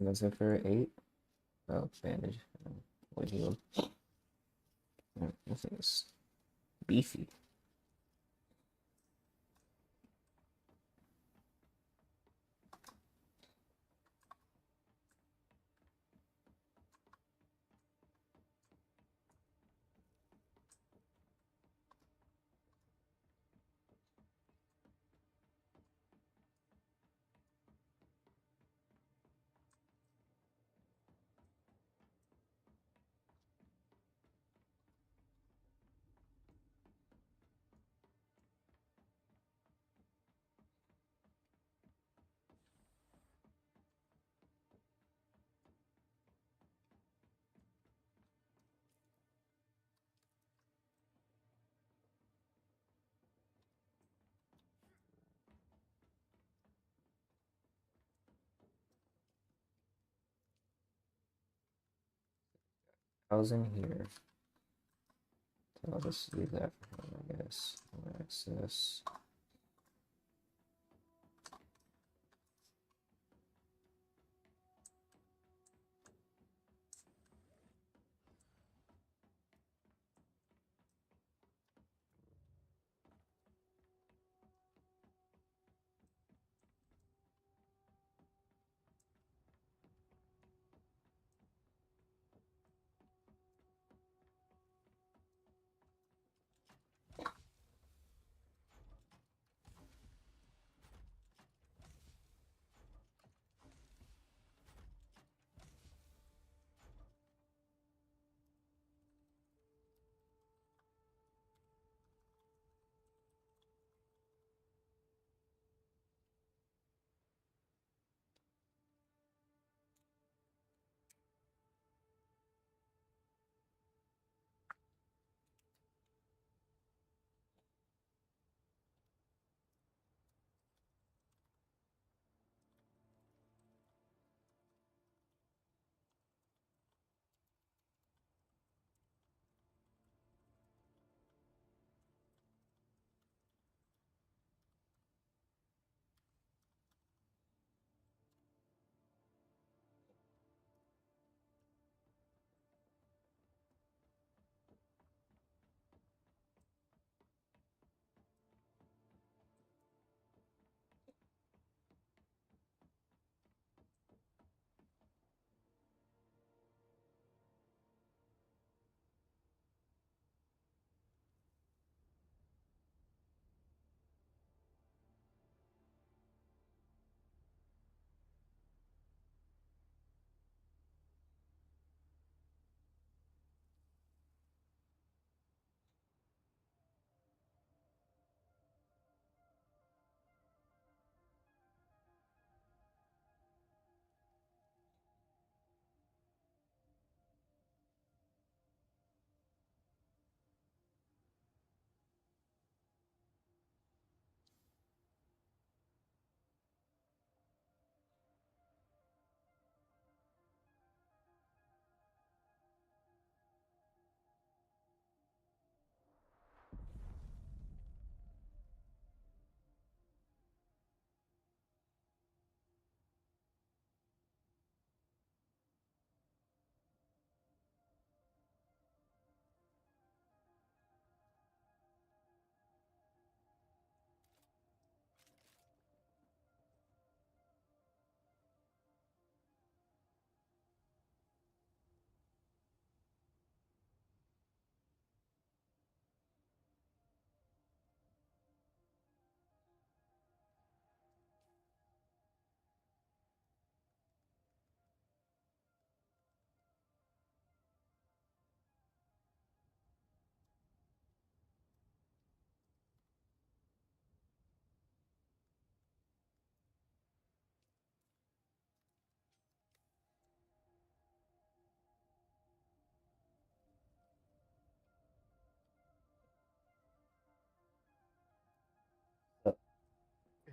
That's it for 8. Oh, bandage. Would heal. This thing is beefy. I was in here. So I'll just leave that for him, I guess. Access.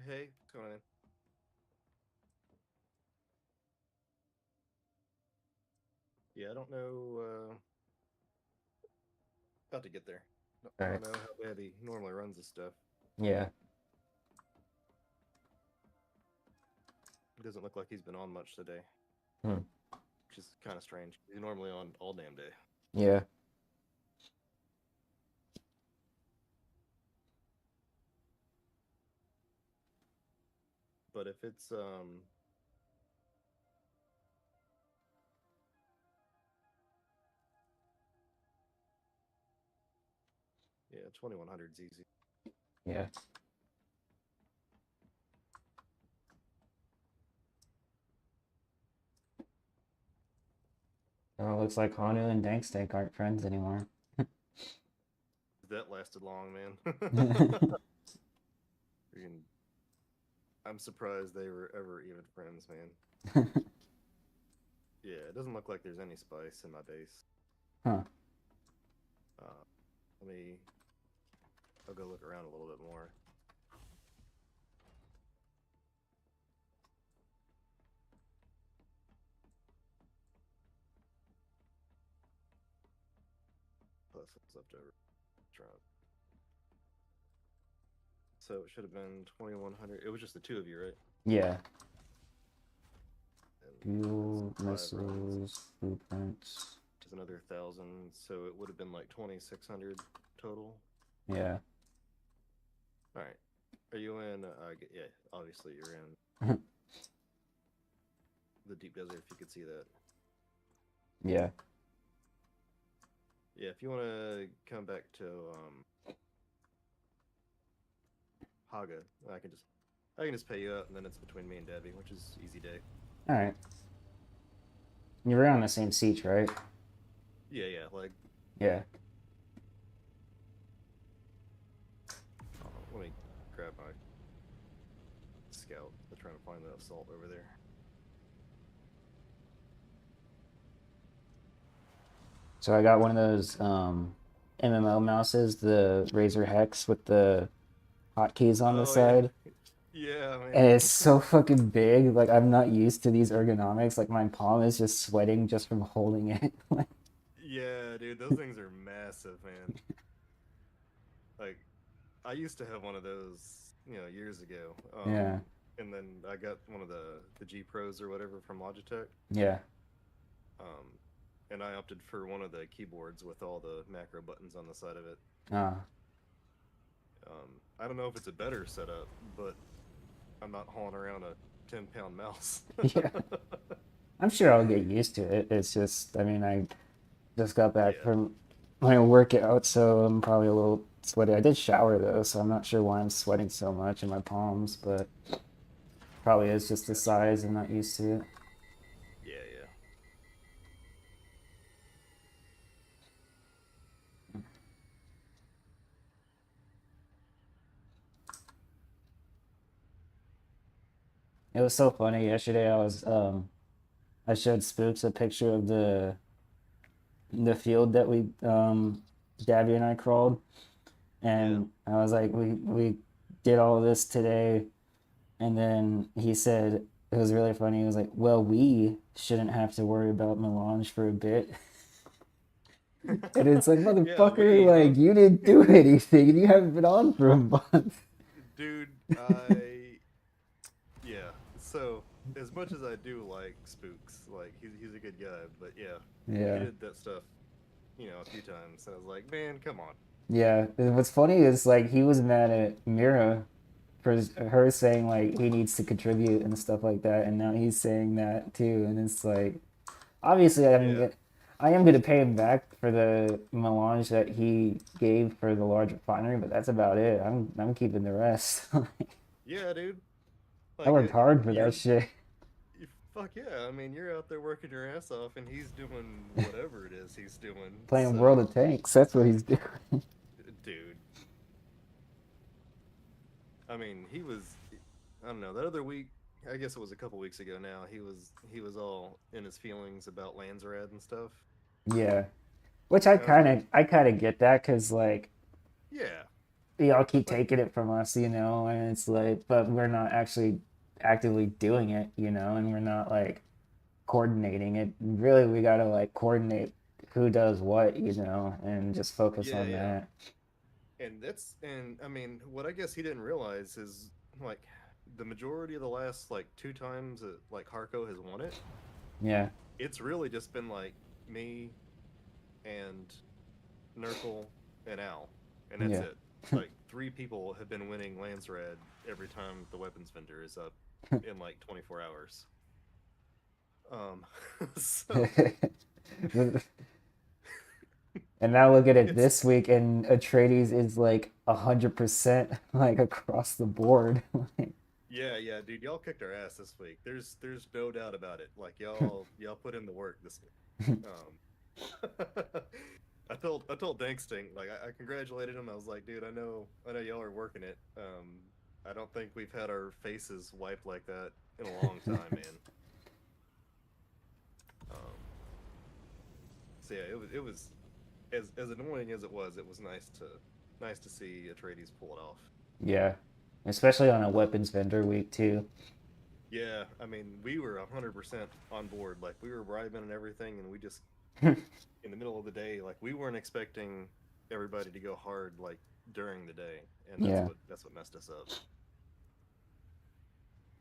Hey, what's going on? Yeah, I don't know. About to get there. I Alright. don't know how bad he normally runs this stuff. Yeah. It doesn't look like he's been on much today. Hmm. which is kind of strange. He's normally on all damn day. Yeah. But if it's yeah, 2100's easy. Yeah. Oh, looks like Hanu and Dankstank aren't friends anymore. That lasted long, man. Freaking- I'm surprised they were ever even friends, man. Yeah, it doesn't look like there's any spice in my base. Huh. Uh, let me. I'll go look around a little bit more. Plus, it's left over. Trump. So it should have been 2100. It was just the two of you, right? Yeah. And Fuel, that's 5 runs. missiles, blueprints. There's another 1,000, so it would have been like 2,600 total. Yeah. All right. Are you in? Yeah, obviously you're in the deep desert. If you could see that. Yeah. Yeah, if you want to come back to Haga, I can just pay you up, and then it's between me and Debbie, which is easy day. All right. You were on the same seat, right? Yeah, yeah. Like, Yeah. let me grab my scout. I'm trying to find the assault over there. So I got one of those MMO mouses, the Razer Hex with the hotkeys on the Oh yeah, side. yeah, And man. it's so fucking big. Like I'm not used to these ergonomics. Like my palm is just sweating just from holding it. Yeah, dude, those things are massive, man. Like, I used to have one of those, years ago. Yeah. And then I got one of the G Pros or whatever from Logitech. Yeah. Um, and I opted for one of the keyboards with all the macro buttons on the side of it. Ah. I don't know if it's a better setup, but I'm not hauling around a 10-pound mouse. Yeah. I'm sure I'll get used to it. It's just, I mean, I just got back Yeah. from my workout, so I'm probably a little sweaty. I did shower though, so I'm not sure why I'm sweating so much in my palms, but probably is just the Gotcha. size. I'm not used to it. Yeah, yeah. It was so funny. Yesterday I showed Spooks a picture of the field that we Dabby and I crawled, Yeah. and I was like, we did all this today, and then he said it was really funny. He was like, well, we shouldn't have to worry about melange for a bit. And it's like, Yeah, motherfucker, huh? like you didn't do anything and you haven't been on for a month. Dude, yeah. So, as much as I do like Spooks, like he's a good guy, but yeah, he Yeah. did that stuff, a few times. And I was like, man, come on. Yeah. And what's funny is like he was mad at Mira for her saying like he needs to contribute and stuff like that, and now he's saying that too, and it's like obviously Yeah. I am gonna pay him back for the melange that he gave for the large refinery, but that's about it. I'm keeping the rest. Yeah, dude. I Like worked hard for that you're shit. fuck yeah. I mean, you're out there working your ass off and he's doing whatever it is he's doing. Playing World So, of Tanks, that's what he's doing. dude, I mean, he was I don't know, that other week, I guess it was a couple weeks ago now, he was all in his feelings about Lanzarad and stuff. Yeah, which I And I was kind like, of I kind of get that because like yeah. y'all keep Like taking it from us, and it's like, but we're not actually actively doing it, and we're not like coordinating it. Really, we gotta like coordinate who does what, and just focus yeah, on yeah. that. And I mean, what I guess he didn't realize is like the majority of the last like two times that like Harco has won it, Yeah. It's really just been like me and Nurgle and Al, and that's Yeah. it. Like three people have been winning Lance Red every time the weapons vendor is up in like 24 hours. Um, so And now look at it it's this week, and Atreides is like 100% like across the board. yeah, yeah, dude, y'all kicked our ass this week. There's no doubt about it. Like y'all put in the work this week. I told Danksting, like I congratulated him. I was like, dude, I know y'all are working it. I don't think we've had our faces wiped like that in a long time, man. Um, so yeah, it was as annoying as it was nice to see Atreides pull it off. Yeah, especially on a weapons vendor week too. Yeah, I mean, we were 100% on board. Like we were bribing and everything, and we just in the middle of the day, like we weren't expecting everybody to go hard like during the day, and Yeah. that's what messed us up.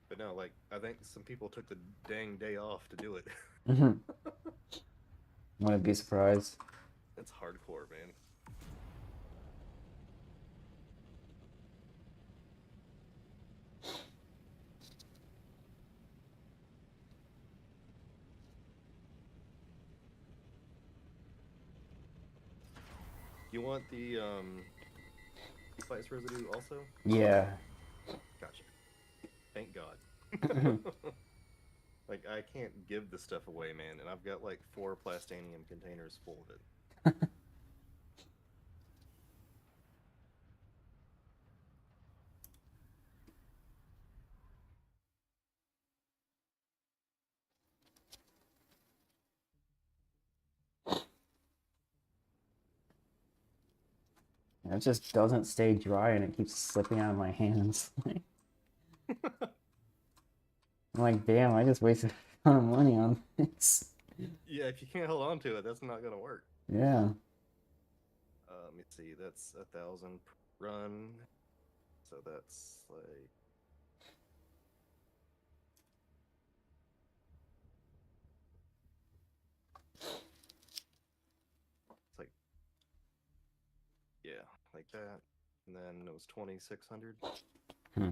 But no, like I think some people took the dang day off to do it. Wouldn't be surprised. It's hardcore, man. You want the spice residue also? Yeah. Gotcha. Thank God. Like I can't give the stuff away, man, and I've got like 4 plastanium containers full of it. It just doesn't stay dry, and it keeps slipping out of my hands. I'm like, damn, I just wasted a ton of money on this. Yeah, if you can't hold on to it, that's not gonna work. Yeah. Let me see. That's 1,000 per run, so that's like it's like yeah, like that. And then it was 2,600. Hmm.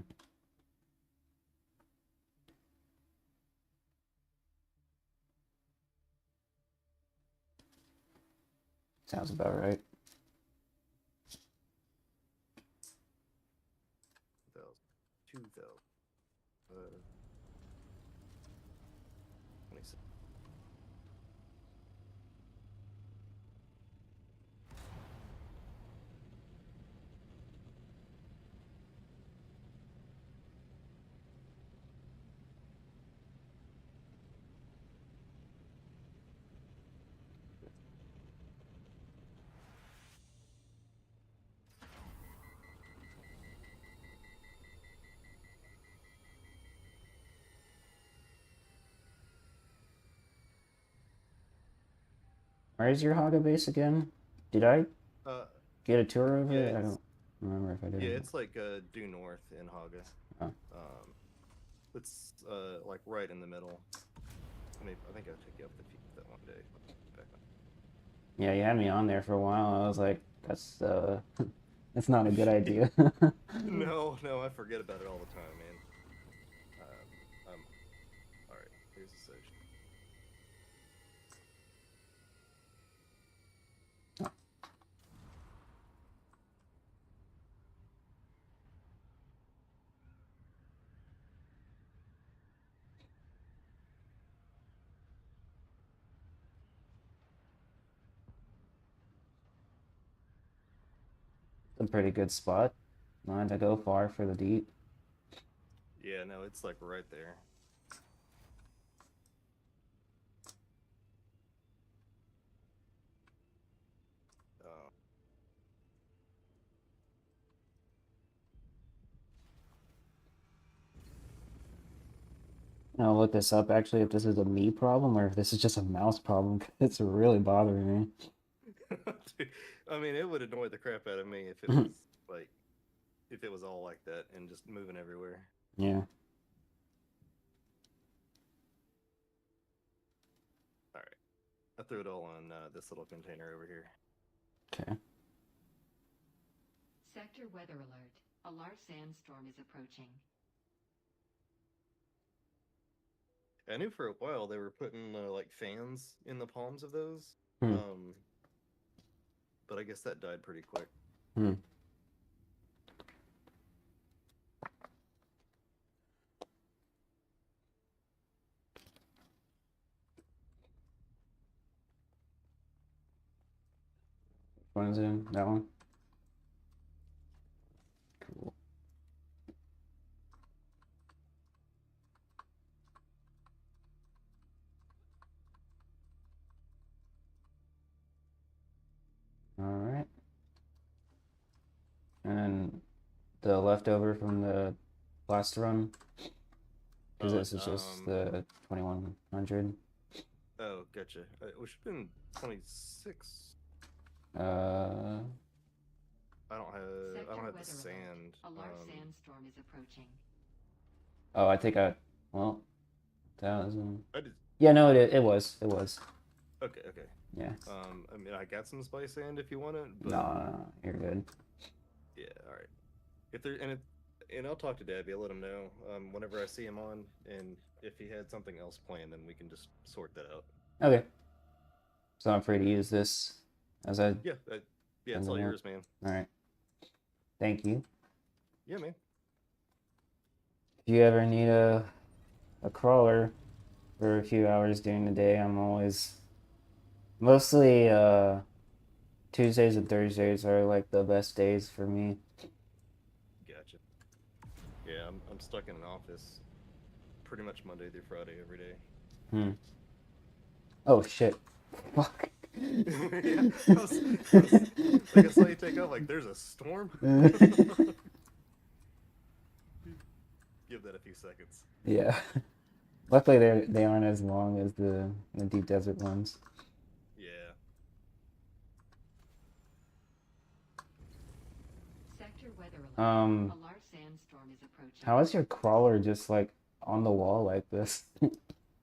Sounds about right. 2,000, 2,000, 26. Where's your Haga base again? Did I Uh, get a tour of yeah, it? I don't remember if I did or not. it's like due north in Haga. Oh. It's like right in the middle. I think I took you up the peak that one day. Back on. Yeah, you had me on there for a while. I was like, that's not a good idea. No, no, I forget about it all the time, man. I'm all right. Here's the section. A pretty good spot. Not to go far for the deep. Yeah, no, it's like right there. Uh, I'll look this up actually if this is a me problem or if this is just a mouse problem. 'Cause it's really bothering me. dude, I mean, it would annoy the crap out of me if it was like if it was all like that and just moving everywhere. Yeah. I threw it all on this little container over here. Okay. Sector weather alert. A large sandstorm is approaching. I knew for a while they were putting like fans in the palms of those, Hmm. um, but I guess that died pretty quick. Hmm. What is it in? That one? Cool. All right. And then the leftover from the last run, because Oh, this is just the 2100. oh, gotcha. It should have been 26. Uh, I Sector don't have the weather sand. alert. A large sandstorm is approaching. oh, I think well, 1,000. I did. Yeah, no, it was. It was. Okay, okay. Yeah. I mean, I got some spice sand if you want it, but No, you're good. yeah, all right. If there and I'll talk to Dabby. I'll let him know whenever I see him on, and if he had something else planned, then we can just sort that out. Okay. So I'm free to use this as I Yeah, yeah, send it's them all out. yours, man. All right. Thank you. Yeah, man. If you ever need a crawler for a few hours during the day, I'm always mostly Tuesdays and Thursdays are like the best days for me. Gotcha. Yeah, I'm stuck in an office pretty much Monday through Friday every day. Hmm. Oh shit. Fuck. Yeah, like I saw you take off. Like, there's a storm. Give that a few seconds. Yeah. Luckily they aren't as long as the deep desert ones. Yeah. Sector weather alert. Um, A large sandstorm is approaching. how is your crawler just like on the wall like this?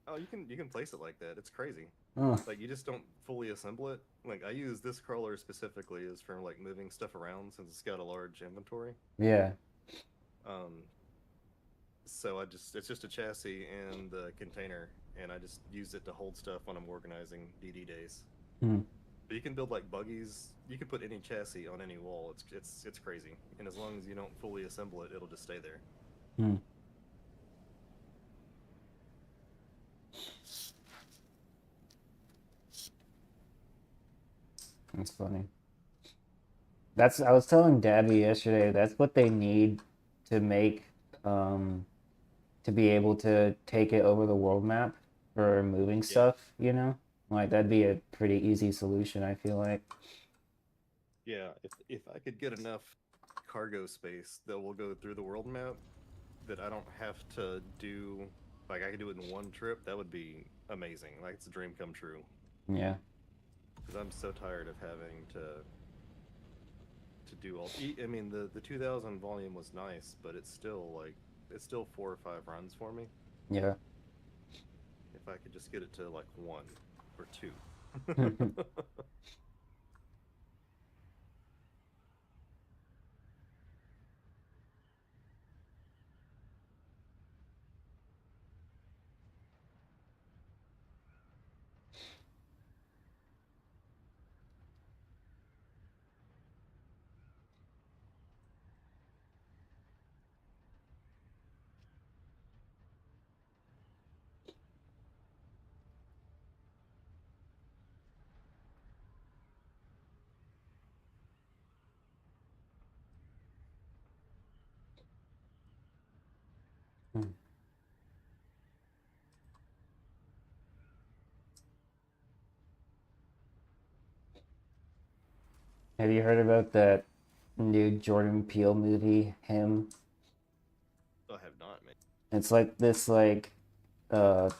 Oh, you can place it like that. It's crazy. Oh, Like, you just don't fully assemble it. Like, I use this crawler specifically is for like moving stuff around since it's got a large inventory. yeah. Um, so it's just a chassis and the container, and I just use it to hold stuff when I'm organizing DD days. Hmm. But you can build like buggies. You can put any chassis on any wall. It's crazy. And as long as you don't fully assemble it, it'll just stay there. Hmm. That's funny. I was telling Dabby yesterday, that's what they need to make um to be able to take it over the world map for moving Yeah, stuff, you know? Like that'd be a pretty easy solution, I feel like. yeah. If I could get enough cargo space that will go through the world map, that I don't have to do, like, I could do it in one trip, that would be amazing. Like, it's a dream come true. Yeah. Because I'm so tired of having to do all. I mean, the 2000 volume was nice, but it's still 4 or 5 runs for me. Yeah. If I could just get it to like 1 or 2. Have you heard about that new Jordan Peele movie, Him? I have not, man. It's like this uh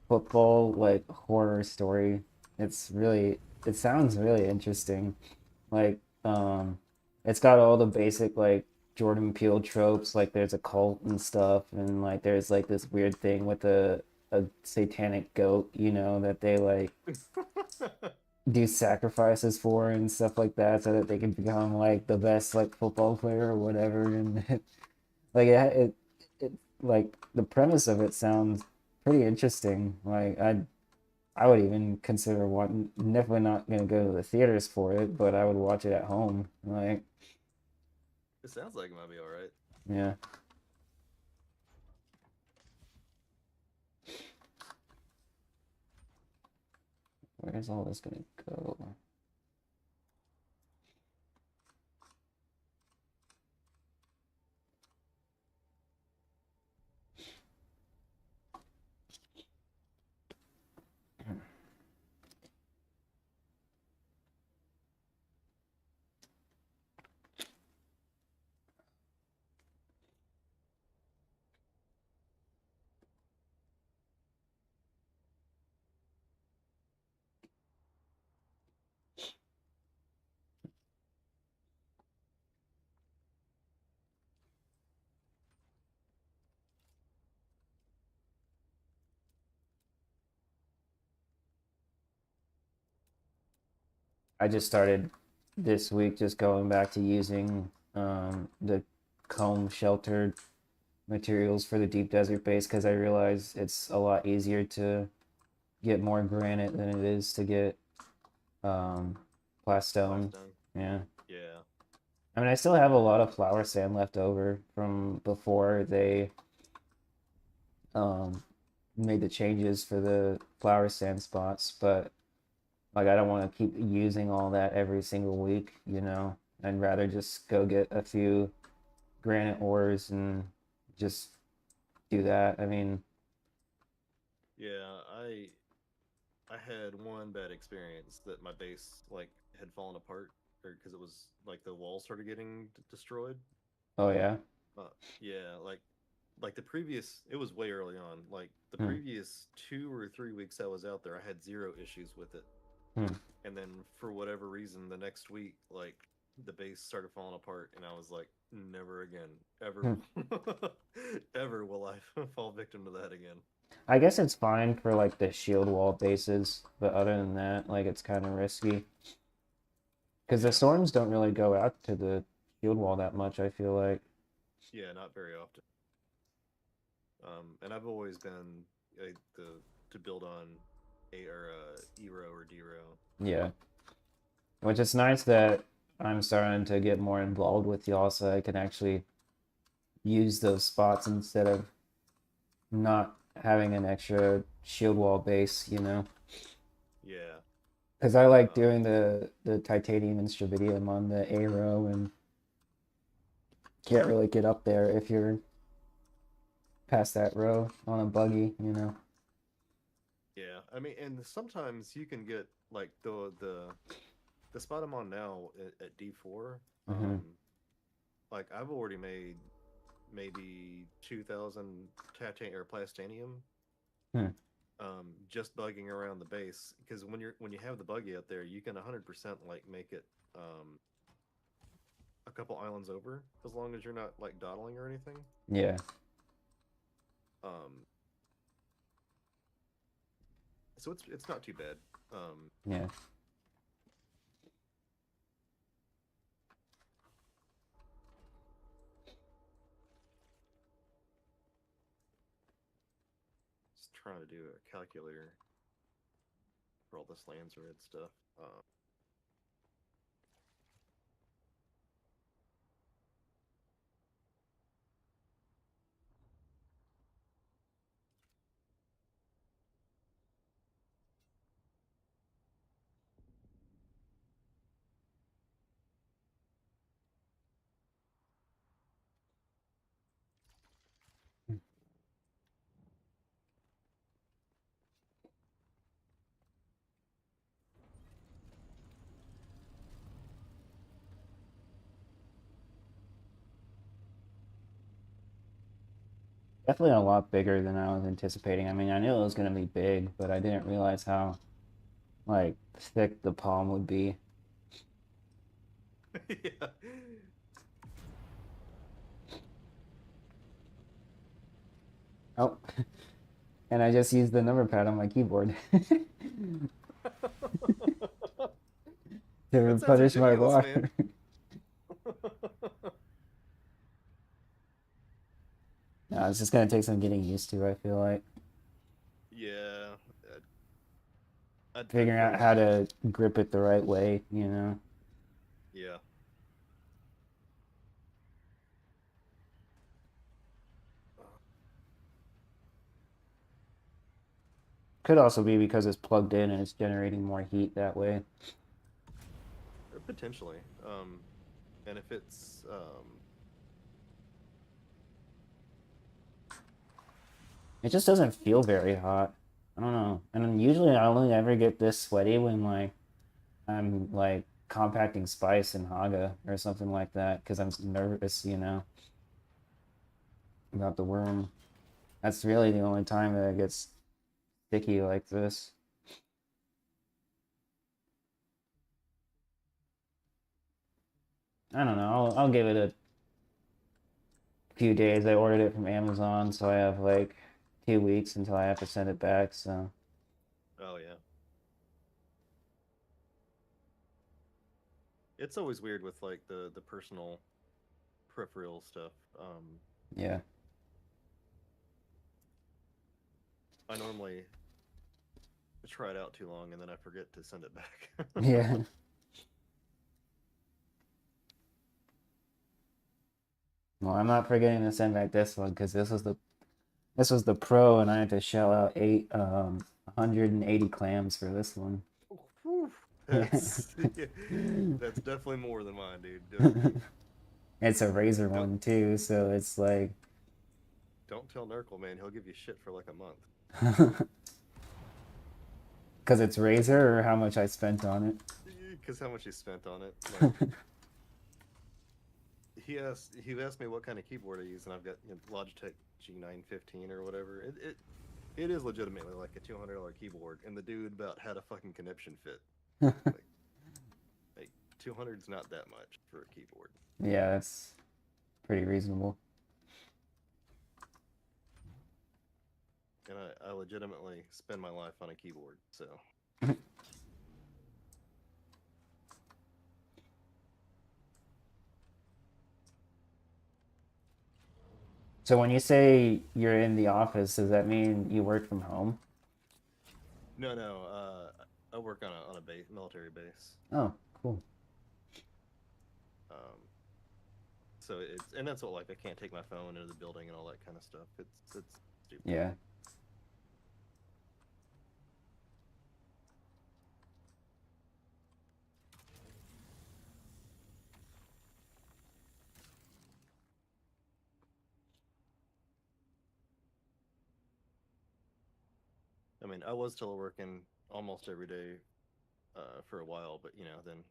football like horror story. It sounds really interesting. Like it's got all the basic like Jordan Peele tropes, like there's a cult and stuff, and like there's like this weird thing with a satanic goat, you know, that they like do sacrifices for and stuff like that so that they can become like the best like football player or whatever. And like it like the premise of it sounds pretty interesting. Like I would even consider one, definitely not gonna go to the theaters for it, but I would watch it at home. Like, It sounds like it might be all right. yeah. Where's all this gonna go? I just started this week just going back to using the comb sheltered materials for the deep desert base because I realize it's a lot easier to get more granite than it is to get um, plastone. Blackstone. Yeah. Yeah. I mean, I still have a lot of flour sand left over from before they um, made the changes for the flour sand spots, but like I don't want to keep using all that every single week, you know. I'd rather just go get a few granite ores and just do that. I mean, Yeah, I had one bad experience that my base like had fallen apart, or because it was like the walls started getting destroyed. oh yeah. Yeah, like the previous, it was way early on. Like the Hmm, previous 2 or 3 weeks I was out there, I had zero issues with it. hmm, And then for whatever reason, the next week, like the base started falling apart, and I was like, never again, ever, hmm. ever will I fall victim to that again. I guess it's fine for like the shield wall bases, but other than that, like it's kind of risky because the Yeah, storms don't really go out to the shield wall that much, I feel like. yeah, not very often. And I've always been the to build on a or Ero or Dero. Yeah. Which is nice that I'm starting to get more involved with y'all so I can actually use those spots instead of not having an extra shield wall base, you know? Yeah. Because I like Um, doing the titanium and stravidium on the A row and can't really get up there if you're past that row on a buggy, you know? yeah. I mean, and sometimes you can get like the spot I'm on now at D4. Hmm. Like I've already made maybe 2,000 titanium or plastanium, Hmm. just bugging around the base. Because when you have the buggy out there, you can 100% like make it a couple islands over, as long as you're not like dawdling or anything. Yeah, Um, so it's not too bad. yeah. Just trying to do a calculator for all this lands red stuff. Definitely a lot bigger than I was anticipating. I mean, I knew it was going to be big, but I didn't realize how like thick the palm would be. Yeah. Oh, and I just use the number pad on my keyboard That to sounds punish my ridiculous, man. water. No, it's just gonna take some getting used to, I feel like. Yeah, I'd Figuring prefer out how not. to grip it the right way, you know. Yeah. Could also be because it's plugged in and it's generating more heat that way. Potentially. And if it's It just doesn't feel very hot. I don't know. And then usually I only ever get this sweaty when like I'm like compacting spice in Haga or something like that because I'm nervous, you know, about the worm. That's really the only time that it gets sticky like this. I don't know. I'll give it a few days. I ordered it from Amazon, so I have like 2 weeks until I have to send it back. So oh yeah. It's always weird with like the personal peripheral stuff. yeah, I normally try it out too long and then I forget to send it back. yeah. Well, I'm not forgetting to send back this one because this was the pro, and I had to shell out 180 clams for this one. Whew. Yeah. That's definitely more than mine, dude. It's a razor Don't one too, so it's like don't tell Nurgle, man. He'll give you shit for like a month. because it's razor or how much I spent on Because how much he spent on it. Like it. he asked me what kind of keyboard I use, and I've got Logitech G915 or whatever. It is legitimately like a $200 keyboard, and the dude about had a fucking conniption fit. Like, like 200's not that much for a keyboard. Yeah, that's pretty reasonable. And I legitimately spend my life on a keyboard, so So when you say you're in the office, does that mean you work from home? no. I work on a base, military base. Oh, cool. Um, so it's and that's what like I can't take my phone into the building and all that kind of stuff. It's stupid. Yeah. I mean, I was teleworking almost every day for a while, but then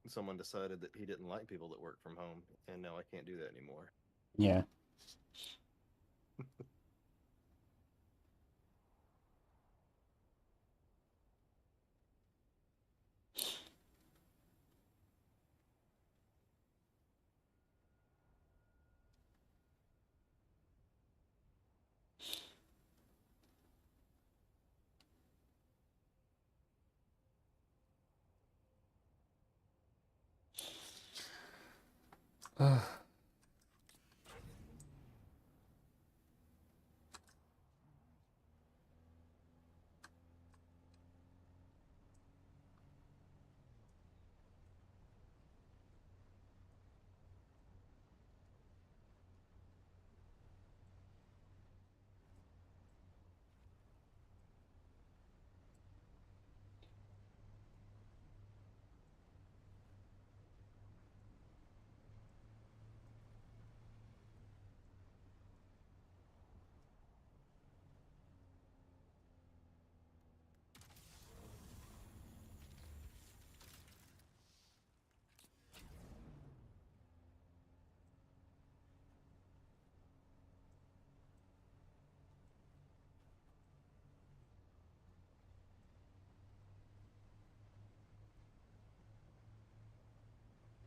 someone decided that he didn't like people that work from home, and now I can't do that anymore. Yeah.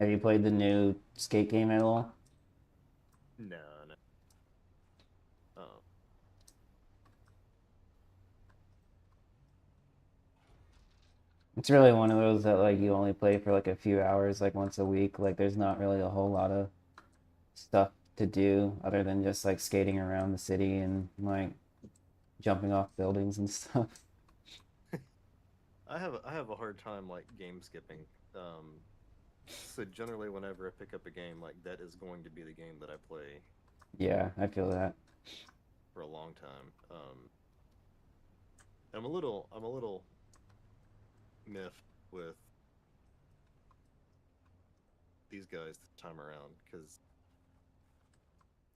Have you played the new skate game at all? No, no. Um, It's really one of those that like you only play for like a few hours, like once a week. Like there's not really a whole lot of stuff to do other than just like skating around the city and like jumping off buildings and stuff. I have a hard time like game skipping. Um, so generally, whenever I pick up a game, like that is going to be the game that I play Yeah, I feel that. for a long time. I'm a little miffed with these guys this time around because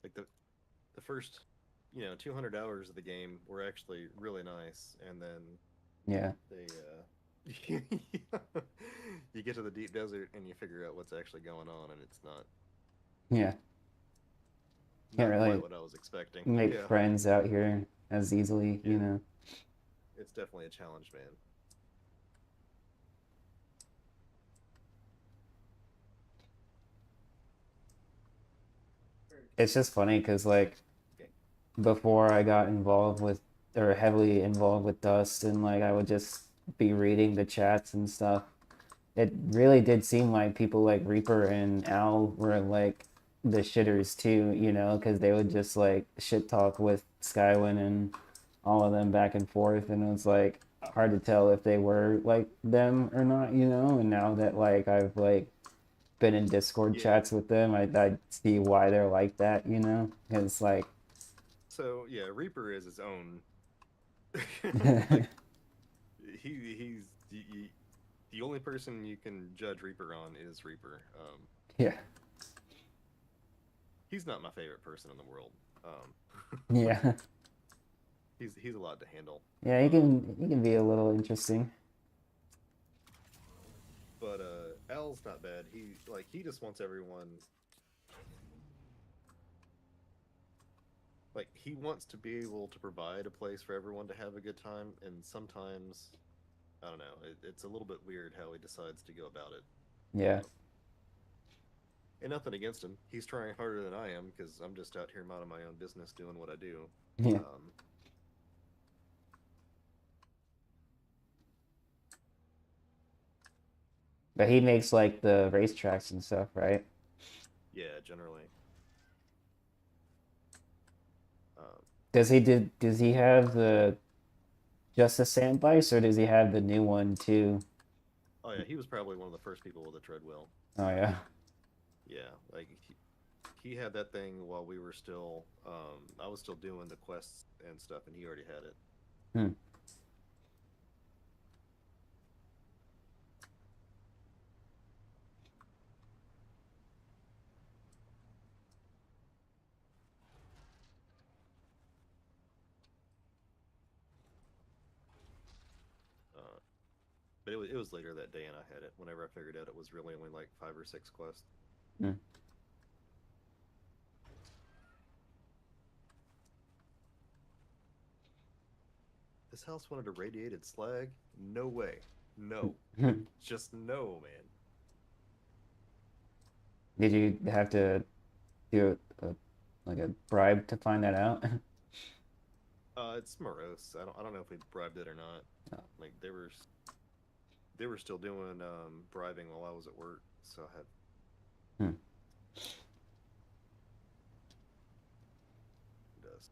like the first 200 hours of the game were actually really nice, and then Yeah, they you get to the deep desert and you figure out what's actually going on, and it's yeah. Can't not quite really what I was expecting. make Yeah, friends out here as easily, you yeah, know. it's definitely a challenge, man. It's just funny because like before I got involved with or heavily involved with Dust and like I would just be reading the chats and stuff. It really did seem like people like Reaper and Al were like the shitters too, you know, because they would just like shit talk with Skywin and all of them back and forth, and it was like hard to tell if they were like them or not, you know. And now that like I've like been in Discord Yeah. chats with them, I see why they're like that, you know, because like So yeah, Reaper is his own. Like he's the only person you can judge Reaper on is Reaper. yeah, He's not my favorite person in the world. Like yeah, he's a lot to handle. yeah. He Um, can be a little interesting. but Al's not bad. He just wants everyone like he wants to be able to provide a place for everyone to have a good time, and sometimes I don't know. It's a little bit weird how he decides to go about it. Yeah, And nothing against him. He's trying harder than I am because I'm just out here minding my own business, doing what I do. yeah. Um, But he makes like the racetracks and stuff, right? yeah, generally. Um, Does he have the just the sand bikes or does he have the new one too? oh yeah, he was probably one of the first people with a treadwheel. Oh yeah. Yeah, like he had that thing while we were still. I was still doing the quests and stuff, and he already had it. Hmm. Uh, but it was later that day, and I had it. Whenever I figured out it was really only like 5 or 6 quests. Hmm. This house wanted a radiated slag? No way. No. Hmm. Just no, man. Did you have to do like a bribe to find that out? It's morose. I don't know if we bribed it or not. Oh. Like they were still doing bribing while I was at work, so I had Hmm. does.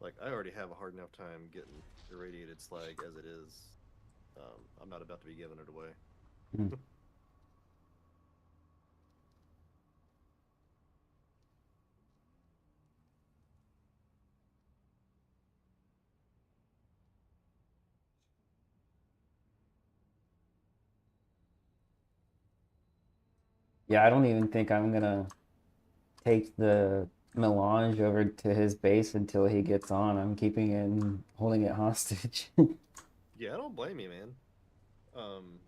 Like I already have a hard enough time getting irradiated slag as it is. I'm not about to be giving it away. Hmm. Yeah, I don't even think I'm gonna take the melange over to his base until he gets on. I'm keeping it and holding it hostage. Yeah, I don't blame you, man. Um,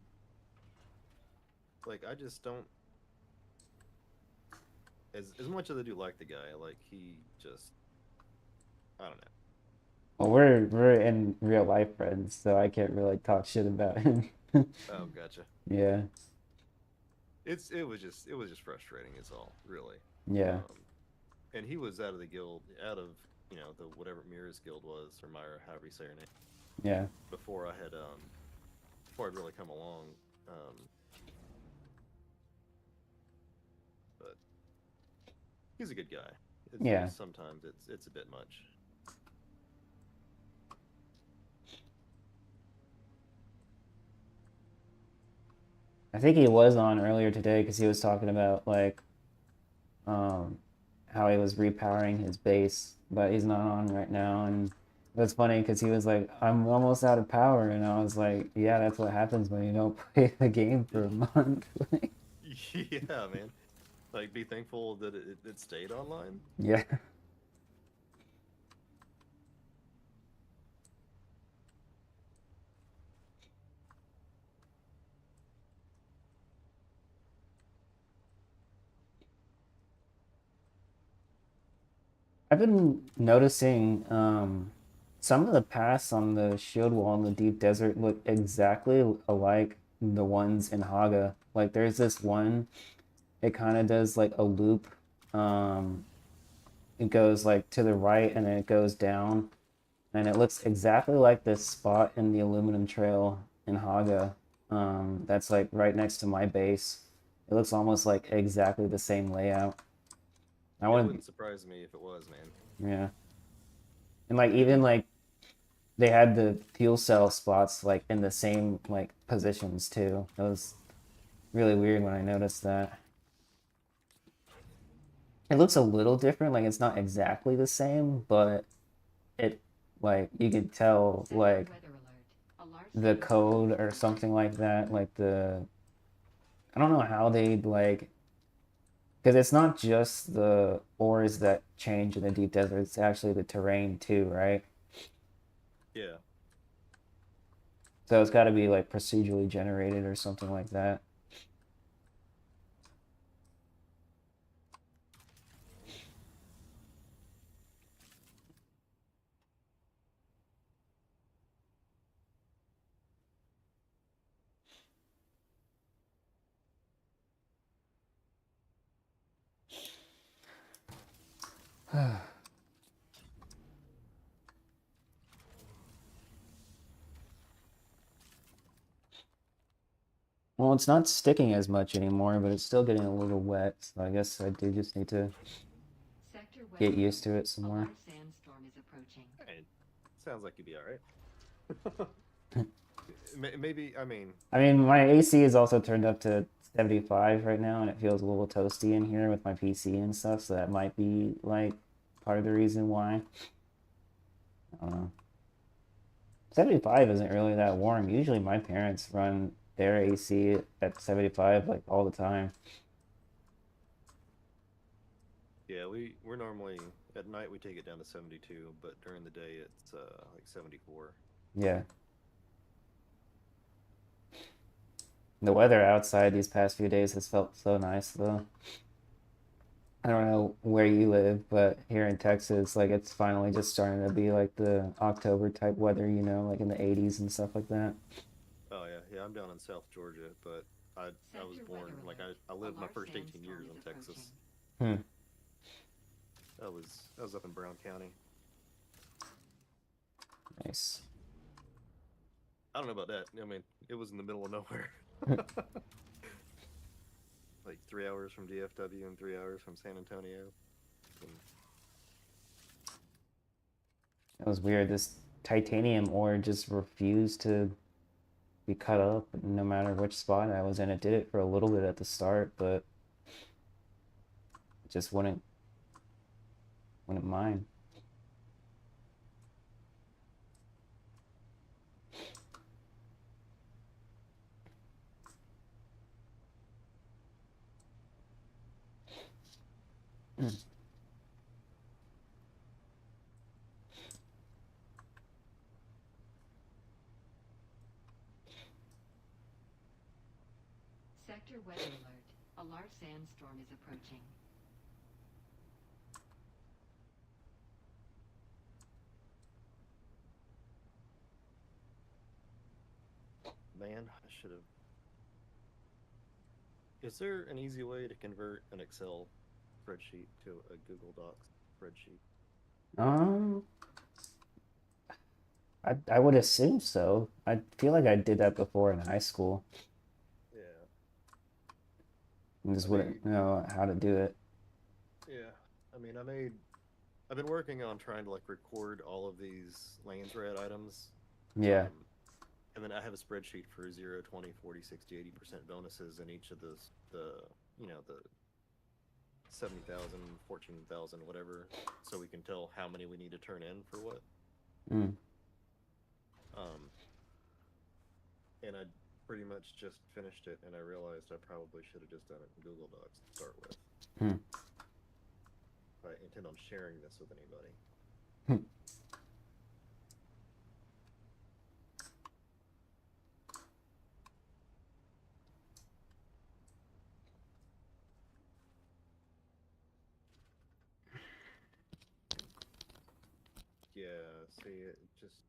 like I just don't as much as I do like the guy, like he just I don't know. Well, we're in real life friends, so I can't really talk shit about him. Oh, gotcha. Yeah, It was just frustrating is all, really. yeah, Um, and he was out of the guild, out of the whatever Mira's guild was, or Myra, however you say her name. yeah. Before I had before I'd really come along. Um, but he's a good guy. It's Yeah. just sometimes it's a bit much. I think he was on earlier today because he was talking about like um, how he was repowering his base, but he's not on right now. And it was funny because he was like, "I'm almost out of power," and I was like, "Yeah, that's what happens when you don't play the game for a month." Yeah, man. Like, be thankful that it stayed online. Yeah. I've been noticing some of the paths on the shield wall in the deep desert look exactly alike the ones in Haga. Like there's this one, it kind of does like a loop. Um, it goes like to the right and then it goes down, and it looks exactly like this spot in the aluminum trail in Haga. That's like right next to my base. It looks almost like exactly the same layout. I It wouldn't, wouldn't surprise me if it was, man. yeah. And like even like they had the fuel cell spots like in the same like positions too. That was really weird when I noticed that. It looks a little different, like it's not exactly the same, but it like you could tell Sector like weather alert. A large the sandstorm code is or approaching. something like that, like the I don't know how they like because it's not just the ores that change in the deep desert, it's actually the terrain too, right? Yeah. So it's got to be like procedurally generated or something like that. Well, it's not sticking as much anymore, but it's still getting a little wet. So I guess I do just need to Sector weather get used alert. to it some A more. large sandstorm is approaching. Hey, sounds like you'd be all right. Maybe, I mean, I mean, my AC is also turned up to 75 right now, and it feels a little toasty in here with my PC and stuff, so that might be like part of the reason why. I don't know. 75 isn't really that warm. Usually my parents run their AC at 75 like all the time. yeah, we're normally at night we take it down to 72, but during the day it's like 74. Yeah. The weather outside these past few days has felt so nice though. I don't know where you live, but here in Texas, like it's finally just starting to be like the October type weather, like in the 80s and stuff like that. Oh yeah, yeah. I'm down in South Georgia, but I was Sector born weather like alert. I A lived my large first 18 sandstorm years is in approaching. Texas. Hmm. I was up in Brown County. Nice. I don't know about that. I mean, it was in the middle of nowhere. Like 3 hours from DFW and 3 hours from San Antonio. And, That was weird. This titanium ore just refused to be cut up no matter which spot I was in. It did it for a little bit at the start, but it just wouldn't mine. Sector weather alert. A large sandstorm is approaching. man, I should have. Is there an easy way to convert an Excel spreadsheet to a Google Docs spreadsheet? Um, I would assume so. I feel like I did that before in high school. Yeah. I just I made wouldn't know how to do it. yeah. I mean, I've been working on trying to like record all of these lanes red items. Yeah. Um, and then I have a spreadsheet for 0, 20, 40, 60, 80% bonuses in each of the 70,000, 14,000, whatever, so we can tell how many we need to turn in for what. Mm. Um, and I pretty much just finished it, and I realized I probably should have just done it in Google Docs to start with. Mm. If I intend on sharing this with anybody. Hmm. Yeah, see, it just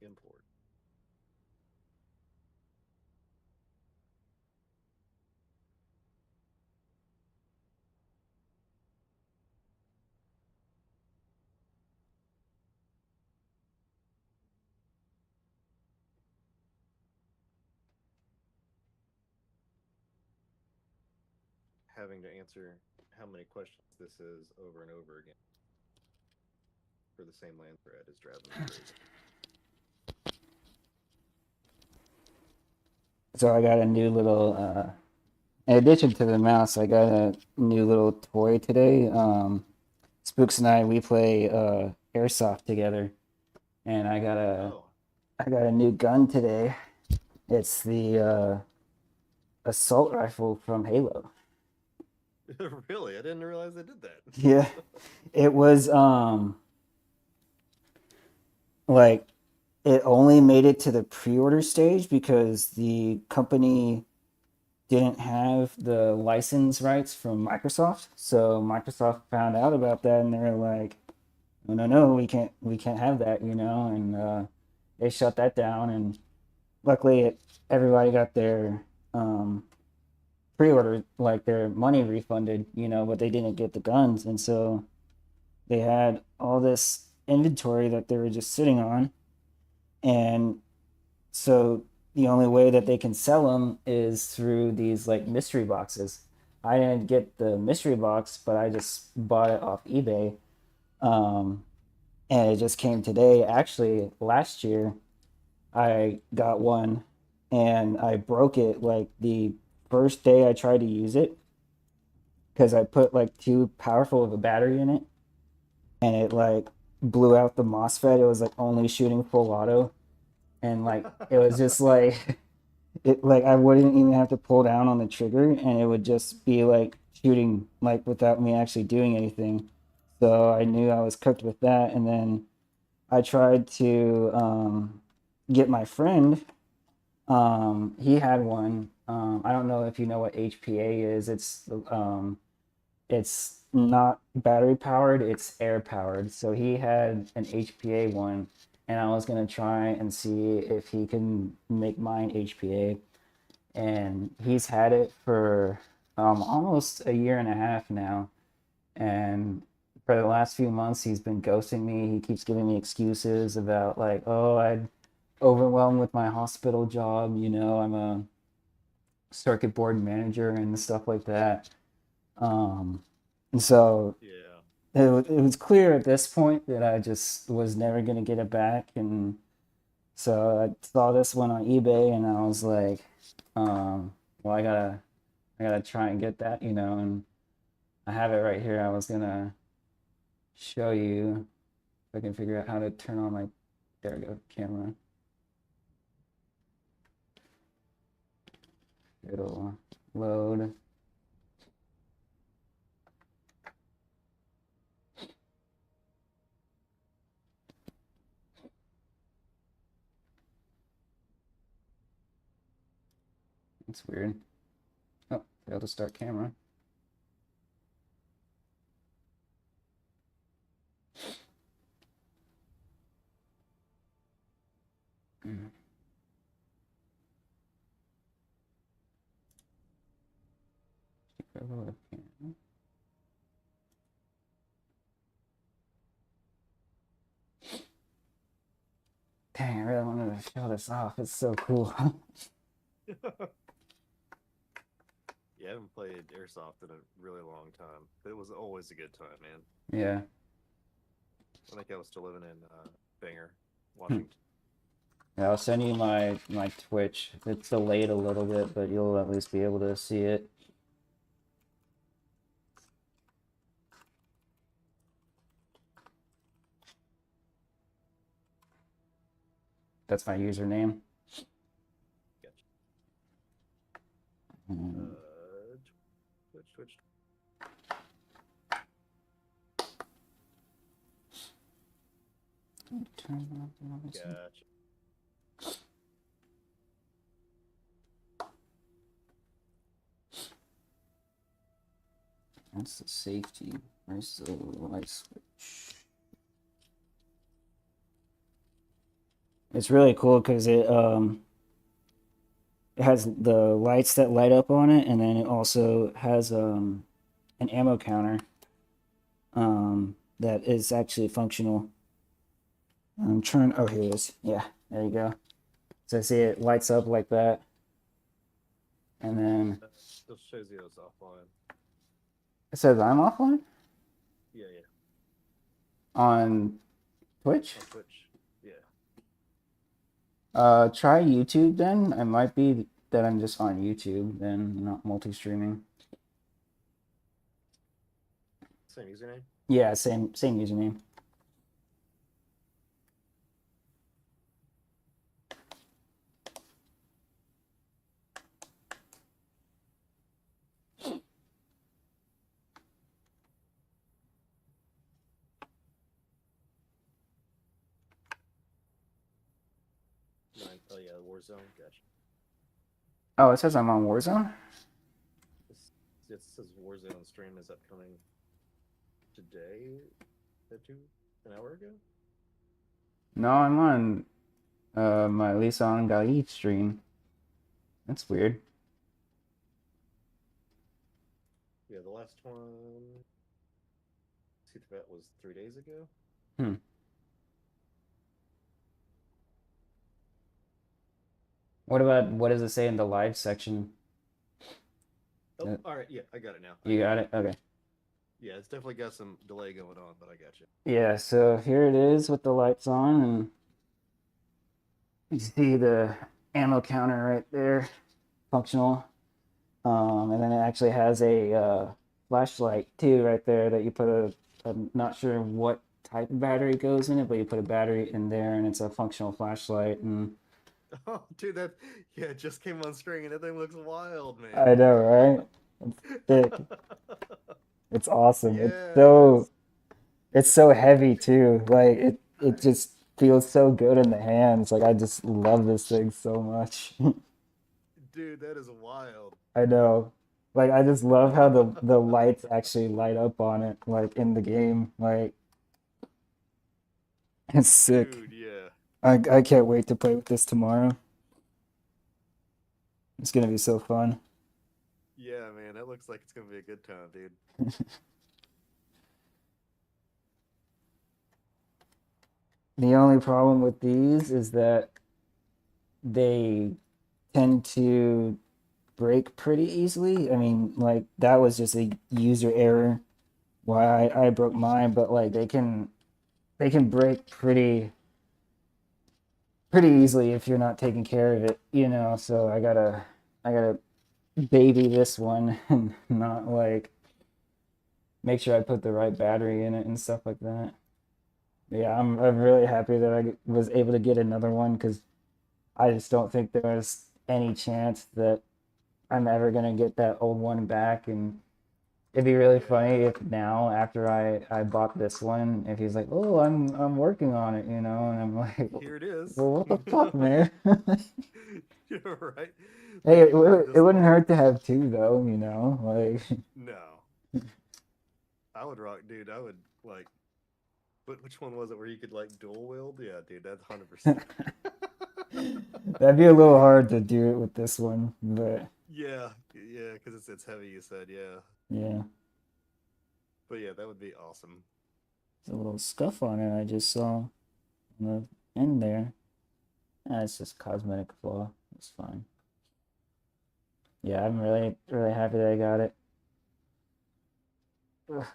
import. Having to answer how many questions this is over and over again for the same land thread is driving me crazy. So I got a new little in addition to the mouse, I got a new little toy today. Spooks and we play airsoft together, and Oh, I got a new gun today. It's the assault rifle from Halo. really? I didn't realize they did that. Yeah, it was like it only made it to the pre-order stage because the company didn't have the license rights from Microsoft. So Microsoft found out about that and they were like, "No, no, no, we can't have that," and they shut that down. And luckily, everybody got their um, pre-order, like their money refunded, but they didn't get the guns, and so they had all this inventory that they were just sitting on, and so the only way that they can sell them is through these like mystery boxes. I didn't get the mystery box, but I just bought it off eBay. Um, and it just came today. Actually, last year I got one and I broke it like the first day I tried to use it because I put like too powerful of a battery in it and it like blew out the MOSFET. It was like only shooting full auto and like it was just like it like I wouldn't even have to pull down on the trigger and it would just be like shooting like without me actually doing anything. So I knew I was cooked with that and then I tried to get my friend. He had one. I don't know if you know what HPA is. It's not battery powered. It's air powered. So he had an HPA one, and I was gonna try and see if he can make mine HPA. And he's had it for almost a year and a half now. And for the last few months, he's been ghosting me. He keeps giving me excuses about like, oh, I'm overwhelmed with my hospital job. I'm a circuit board manager and stuff like that. And so yeah. it was clear at this point that I just was never going to get it back. And so I saw this one on eBay and I was like, well, I gotta try and get that, and I have it right here. I was gonna show you if I can figure out how to turn on my, there we go, camera. It'll load. It's weird. Oh, failed to start camera. Mm. Dang, I really wanted to show this off. It's so cool. Yeah, I haven't played airsoft in a really long time, but it was always a good time, man. Yeah. I think I was still living in Bangor, Hmm. Washington. Yeah, I'll send you my Twitch. It's delayed a little bit, but you'll at least be able to see it. That's my username. Gotcha. Mm, Twitch. turn off the noise. Gotcha. That's the safety. Where's the light switch? It's really cool because it has the lights that light up on it, and then it also has an ammo counter that is actually functional. I'm trying. Oh, here it is. Yeah, there you go. So see, it lights up like that, and then Still shows you it's offline. it says I'm offline Yeah, on Twitch. on Twitch. Yeah. Try YouTube then. It might be that I'm just on YouTube, then not multi-streaming. Same username. Yeah, same username. Oh yeah, Warzone. Gotcha. Oh, it says I'm on Warzone. It says Warzone stream is upcoming today. An hour ago? No, I'm on my Lisa on Galit stream. That's weird. Yeah, the last one. See, that was 3 days ago. Hmm. What does it say in the live section? Oh, all right. Yeah, I got it now. You got it? Okay. Yeah, it's definitely got some delay going on, but I got you. Yeah, so here it is with the lights on, and you see the ammo counter right there, functional. And then it actually has a flashlight too right there that you put I'm not sure what type of battery goes in it, but you put a battery in there and it's a functional flashlight. And Oh, dude, it just came on screen and that thing looks wild, I man. know, right? It's thick. It's awesome. Yes. It's so heavy too. Like it just feels so good in the hands. Like I just love this thing so much. Dude, that is wild. I know. Like I just love how the lights actually light up on it, like in the game. Like it's sick. Dude, yeah. I can't wait to play with this tomorrow. It's gonna be so fun. Yeah, man, that looks like it's gonna be a good time, dude. The only problem with these is that they tend to break pretty easily. I mean, like that was just a user error why I broke mine, but like they can break pretty easily if you're not taking care of it, so I gotta baby this one and not like make sure I put the right battery in it and stuff like that. Yeah, I'm really happy that I was able to get another one because I just don't think there's any chance that I'm ever gonna get that old one back. And it'd be really funny Yeah. if now after I bought this one, if he's like, "Oh, I'm working on it," and I'm like, Here it is. "Well, what the fuck, man?" You're right. Hey, Like you wanted it this wouldn't one. hurt to have two though, like No. I would rock, dude. I would like which one was it where you could like dual wield? Yeah, dude, that's 100%. that'd be a little hard to do it with this one, but Yeah, because it's heavy. You said, yeah, yeah, but yeah, that would be awesome. there's a little scuff on it I just saw on the end there. It's just cosmetic flaw. It's fine. Yeah, I'm really, really happy that I got it. Ugh.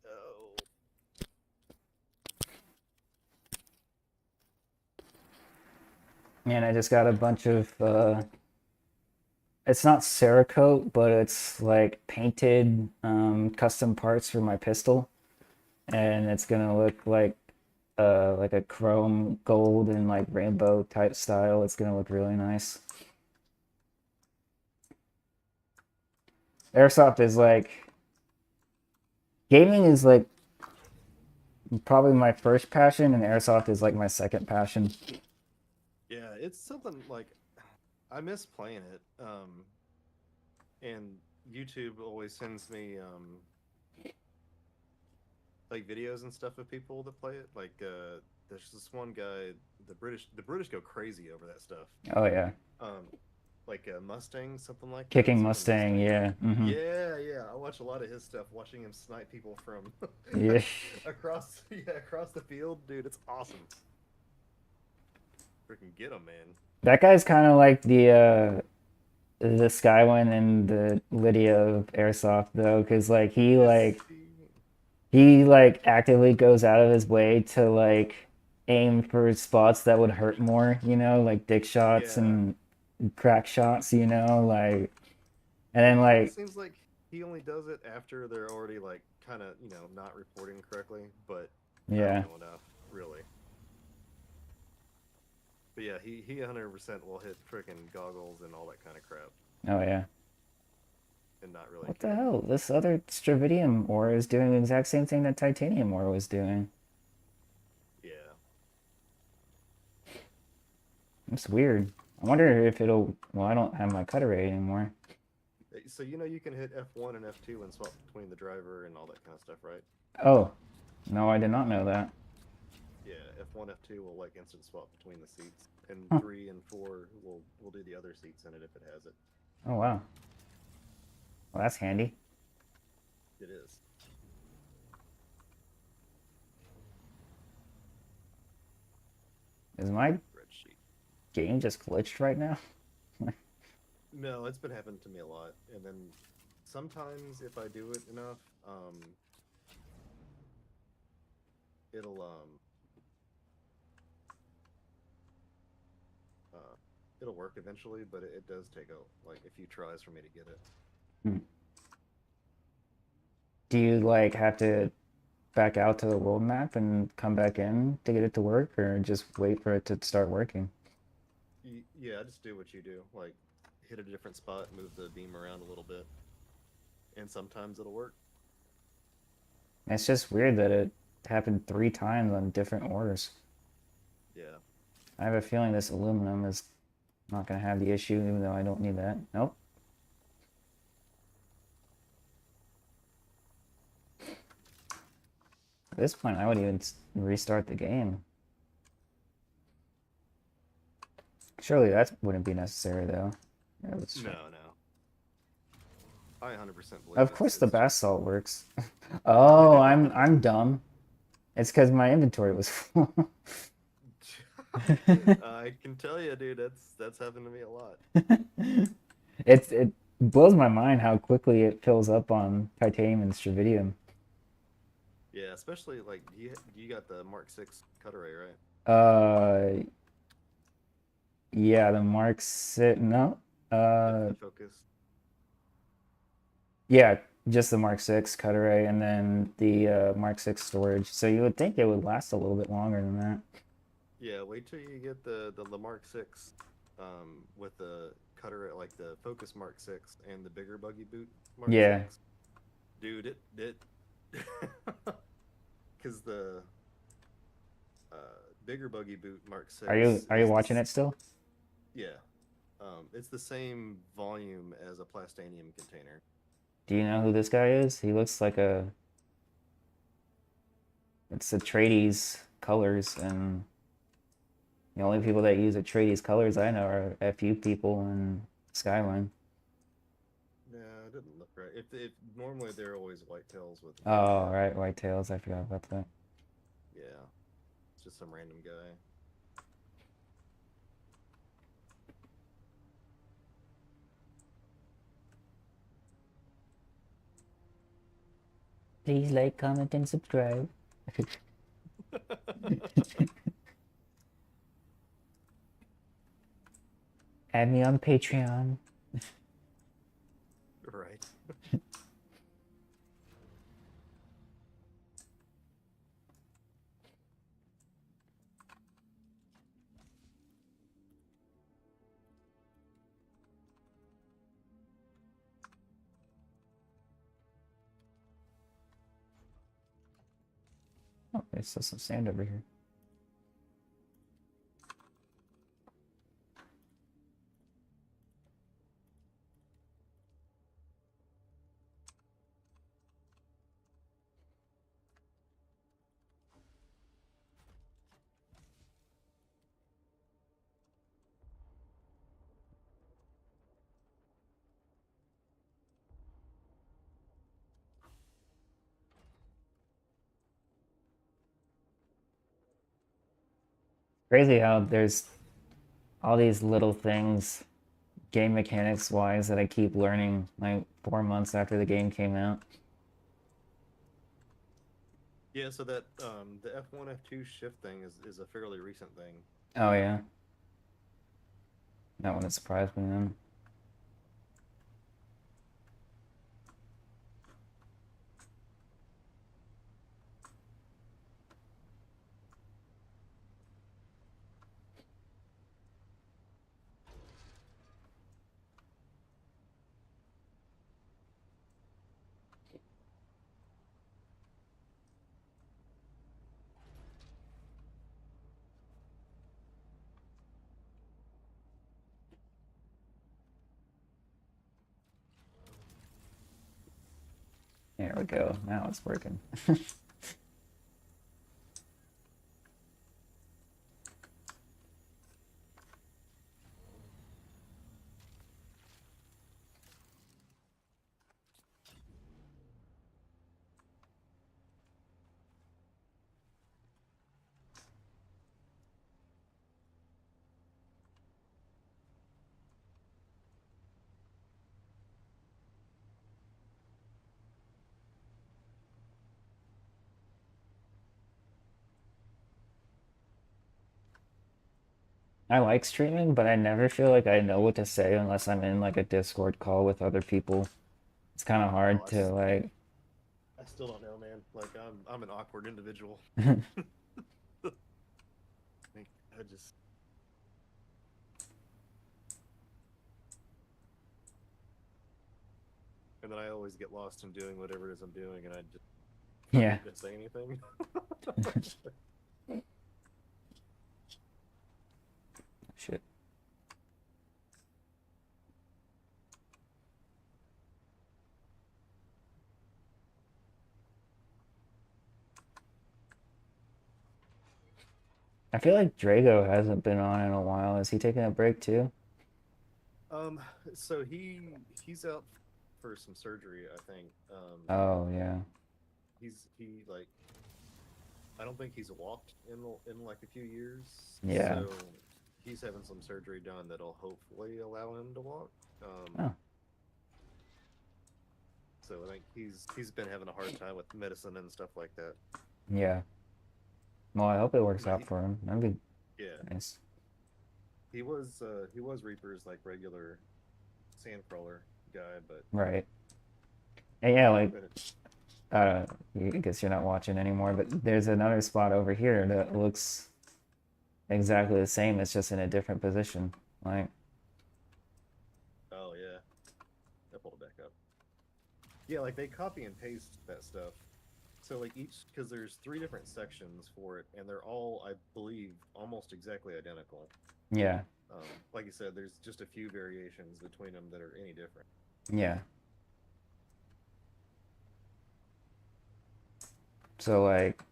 Oh. Man, I just got a bunch of it's not Cerakote, but it's like painted custom parts for my pistol, and it's gonna look like a chrome gold and like rainbow type style. It's gonna look really nice. Airsoft is like gaming is like probably my first passion, and airsoft is like my second passion. Yeah, it's something like I miss playing it. And YouTube always sends me like videos and stuff of people that play it. Like there's this one guy, the British go crazy over that stuff. Oh yeah, Um, like Mustang, something like that. kicking Something Mustang. Yeah. Yeah, yeah. I watch a lot of his stuff, watching him snipe people from Yeah. across the field, dude. It's awesome. Freaking get him, man. That guy's kind of like the Skywin and the Lydia of airsoft though, because like Yes, he like actively goes out of his way to like aim for spots that would hurt more, like dick shots yeah. and crack shots, like and then It kind of like seems like he only does it after they're already like kind of not reporting correctly, but I don't yeah. know enough really. But yeah, he 100% will hit freaking goggles and all that kind of crap Oh yeah. and not really What the care. hell? This other Stravidium ore is doing the exact same thing that titanium ore was doing. Yeah. It's weird. I wonder if it'll. Well, I don't have my cutter rate anymore. So you can hit F1 and F2 and swap between the driver and all that kind of stuff, right? Oh, no, I did not know that. Yeah, F1, F2 will like instant swap between the seats, and Huh. 3 and 4 will do the other seats in it if it has it. Oh wow. Well, that's handy. It is. Is my Spreadsheet. game just glitched right now? No, it's been happening to me a lot, and then sometimes if I do it enough, it'll uh, it'll work eventually, but it does take like a few tries for me to get it. Hmm. Do you like have to back out to the world map and come back in to get it to work, or just wait for it to start working? Yeah, just do what you do, like hit a different spot, move the beam around a little bit, and sometimes it'll work. It's just weird that it happened 3 times on different ores. Yeah. I have a feeling this aluminum is not going to have the issue, even though I don't need that. Nope. At this point, I would even restart the game. Surely that wouldn't be necessary, though. Yeah, let's try. No, no. I 100% believe Of course, the it's bath salt works. Oh, I'm dumb. It's because my inventory was full. I can tell you, dude, that's happened to me a lot. It blows my mind how quickly it fills up on titanium and stravidium. Yeah, especially like you got the Mark 6 cutter ray, right? Uh, yeah, the Mark 6. No. The focus. Yeah, just the Mark 6 cut array and then the Mark 6 storage. So you would think it would last a little bit longer than that. Yeah, wait till you get the Mark 6 with the cutter like the Focus Mark 6 and the bigger buggy boot Mark Yeah. 6. Dude, it cuz the uh bigger buggy boot Mark Are 6 you is watching this it still? yeah. It's the same volume as a plastanium container. Do you know who this guy is? He looks like a it's Atreides colors and The only people that use Atreides colors I know are FU people and Skyline. Yeah, it didn't look right. If normally they're always white tails with red Oh, head. right, white tails. I forgot about that. Yeah, it's just some random guy. Please like, comment, and subscribe. Add me on Patreon. Right. Oh, there's still some sand over here. Crazy how there's all these little things, game mechanics wise, that I keep learning like 4 months after the game came out. Yeah, so that the F1 F2 shift thing is a fairly recent thing. Oh yeah, that wouldn't surprise me then. There we go. Now it's working. I like streaming, but I never feel like I know what to say unless I'm in like a Discord call with other people. It's kind of Oh, hard to like. I still don't know, man. Like I'm an awkward individual. Like, I just and then I always get lost in doing whatever it is I'm doing, and I just Yeah. forget to say anything. Shit. I feel like Drago hasn't been on in a while. Is he taking a break too? Um, so he's out for some surgery, I think. Oh yeah. He like I don't think he's walked in like a few years, Yeah. so he's having some surgery done that'll hopefully allow him to walk. Oh. So I think he's been having a hard time with medicine and stuff like that. Yeah. Well, I hope it works But out for him. That'd be yeah, nice. he was Reaper's like regular sandcrawler guy, but Right. And yeah, like but it, I guess you're not watching anymore, but there's another spot over here that looks exactly the same. It's just in a different position. Like, oh yeah, I pulled it back up. Yeah, like they copy and paste that stuff. So like each because there's three different sections for it, and they're all I believe almost exactly identical. yeah, Like you said, there's just a few variations between them that are any different. yeah. So like,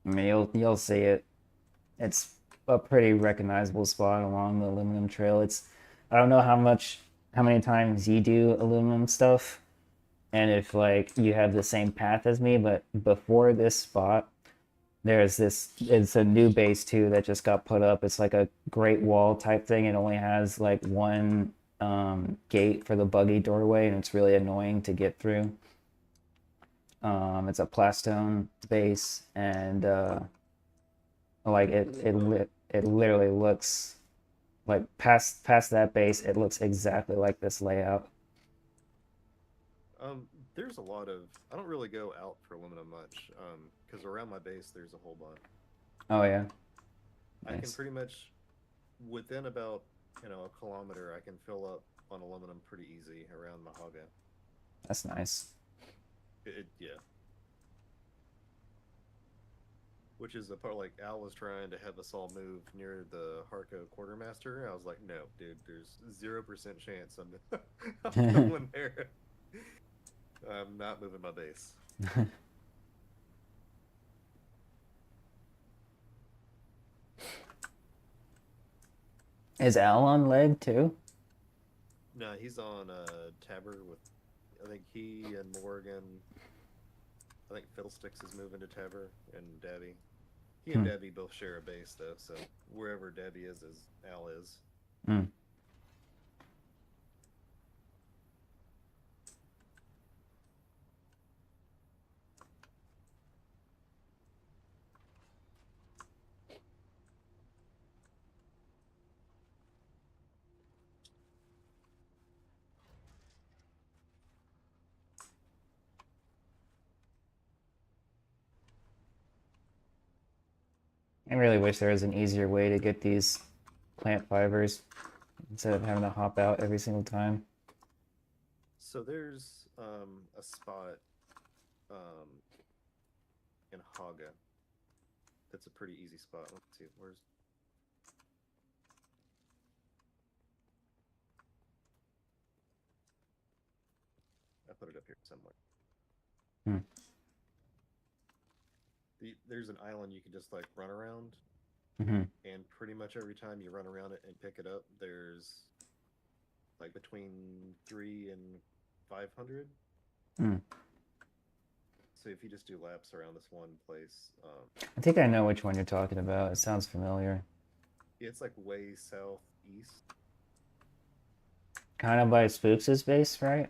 I mean, you'll see it. It's a pretty recognizable spot along the aluminum trail. I don't know how many times you do aluminum stuff, and if like you have the same path as me, but before this spot, it's a new base too that just got put up. It's like a Great Wall type thing. It only has like one gate for the buggy doorway, and it's really annoying to get through. It's a plastone base, and like it literally looks like past that base, it looks exactly like this layout. There's a lot of. I don't really go out for aluminum much, because around my base there's a whole bunch. Oh yeah, I can nice. pretty much, within about a kilometer, I can fill up on aluminum pretty easy around Mahaga. That's nice. Yeah, which is the part like Al was trying to have us all move near the Harco quartermaster. I was like, no, dude, there's 0% chance I'm going there. I'm not moving my base. Is Al on leg too? No, he's on Tabber with. I think he and Morgan. I think Fiddlesticks is moving to Tabber and Dabby. He and Hmm. Dabby both share a base though, so wherever Dabby is Al is. Hmm. I really wish there was an easier way to get these plant fibers instead of having to hop out every single time. So there's a spot um, in Haga that's a pretty easy spot. Let's see, where's I put it up here somewhere. Hmm. There's an island you can just like run around, Hmm. and pretty much every time you run around it and pick it up, there's like between 3 and 500. Hmm. So if you just do laps around this one place, I think I know which one you're talking about. It sounds familiar. it's like way southeast. Kind of by Spooks' base, right?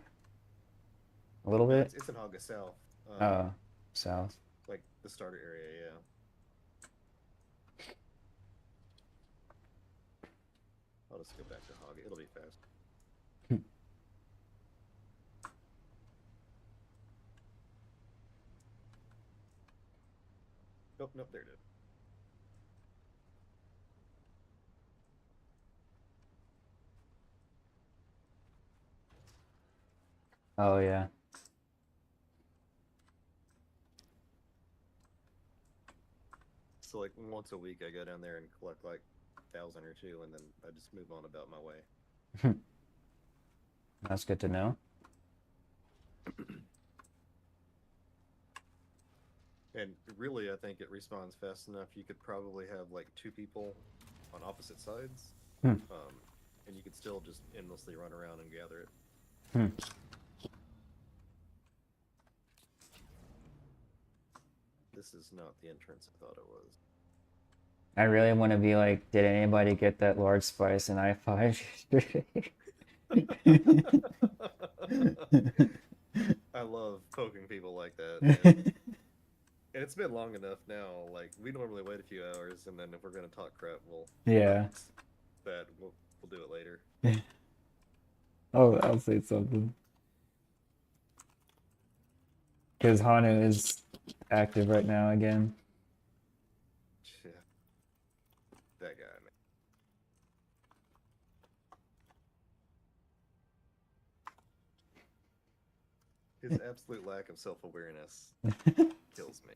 A little No, bit. it's in Haga South, South. like the starter area. Yeah. I'll just go back to Haga. It'll be fast. Nope, nope, there it is. Oh yeah. So like once a week, I go down there and collect like 1,000 or 2, and then I just move on about my way. That's good to know. And really, I think it respawns fast enough. You could probably have like 2 people on opposite sides, Hmm. um, and you could still just endlessly run around and gather it. Hmm. This is not the entrance I thought it was. I really want to be like, did anybody get that large spice in I-5 yesterday? I love poking people like that, man. And it's been long enough now. Like we normally wait a few hours, and then if we're gonna talk crap, we'll Yeah. that we'll do it later. Oh, I'll say something. Because Hanu is active right now again. Yeah, that guy, man. His absolute lack of self-awareness kills me.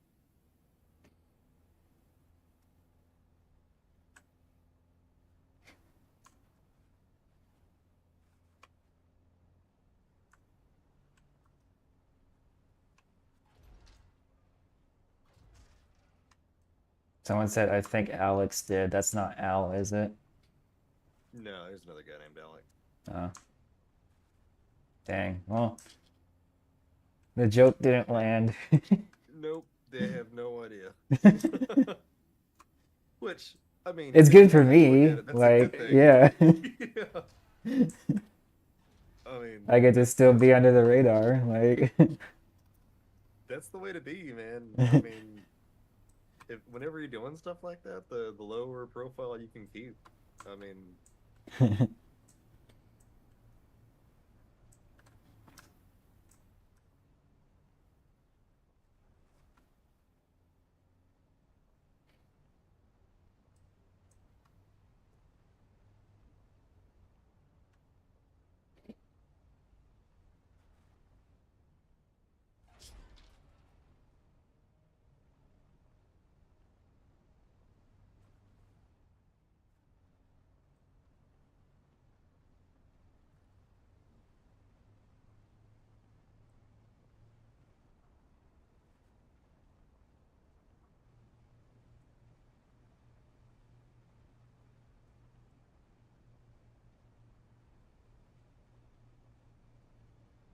Someone said, I think Alex did. That's not Al, is it? No, there's another guy named Alec. Oh, dang. Well, the joke didn't land. Nope, they have no idea. Which, I mean, It's if you good for want to look me. at it, that's a good Like, thing. yeah. Yeah. I mean, I get to still that's be under the radar. Like, that's the way to be, man. I mean, if whenever you're doing stuff like that, the lower profile you can keep. I mean,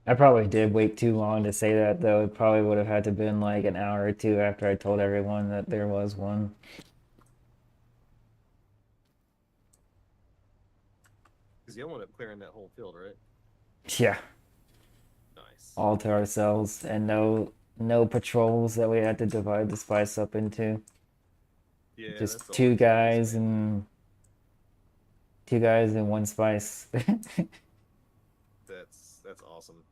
I probably did wait too long to say that, though. It probably would have had to been like an hour or two after I told everyone that there was one. because y'all end up clearing that whole field, right? Yeah, Nice. all to ourselves, and no patrols that we had to divide the spice up into. Yeah, Just that's always nice, man. two guys and one spice. That's awesome.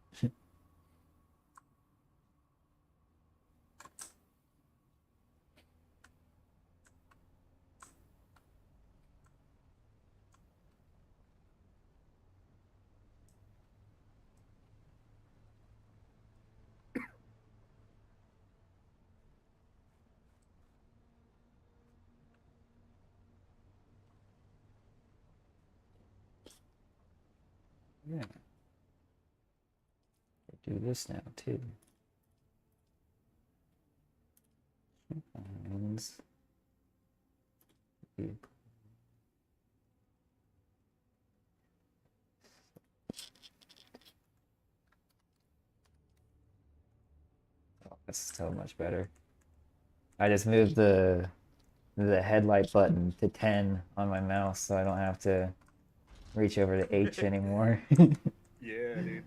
Yeah, do this now too. Lines. Oh, that's so much better. I just moved the headlight button to 10 on my mouse, so I don't have to reach over to H anymore. Yeah, dude.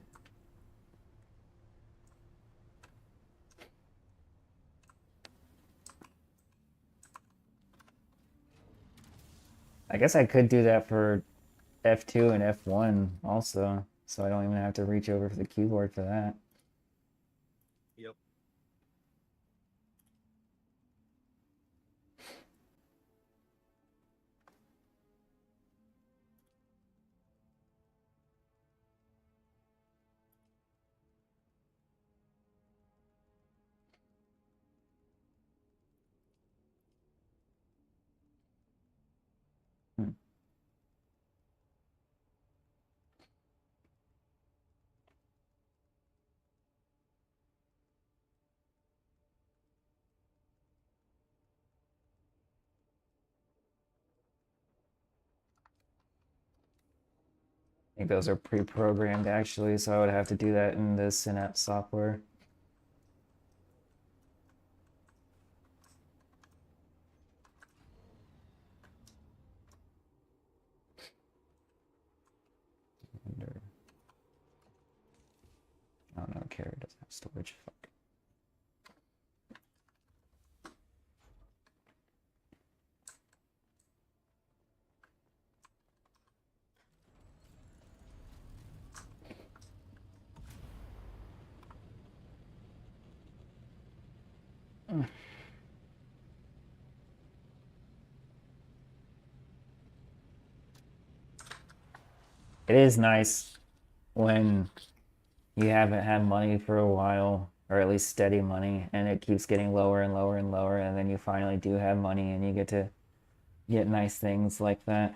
I guess I could do that for F2 and F1 also, so I don't even have to reach over for the keyboard for that. Yep. Hmm. I think those are pre-programmed actually, so I would have to do that in the Synapse software. Wonder- Oh no, Carrier doesn't have storage. Fuck. It is nice when you haven't had money for a while, or at least steady money, and it keeps getting lower and lower and lower, and then you finally do have money and you get to get nice things like that.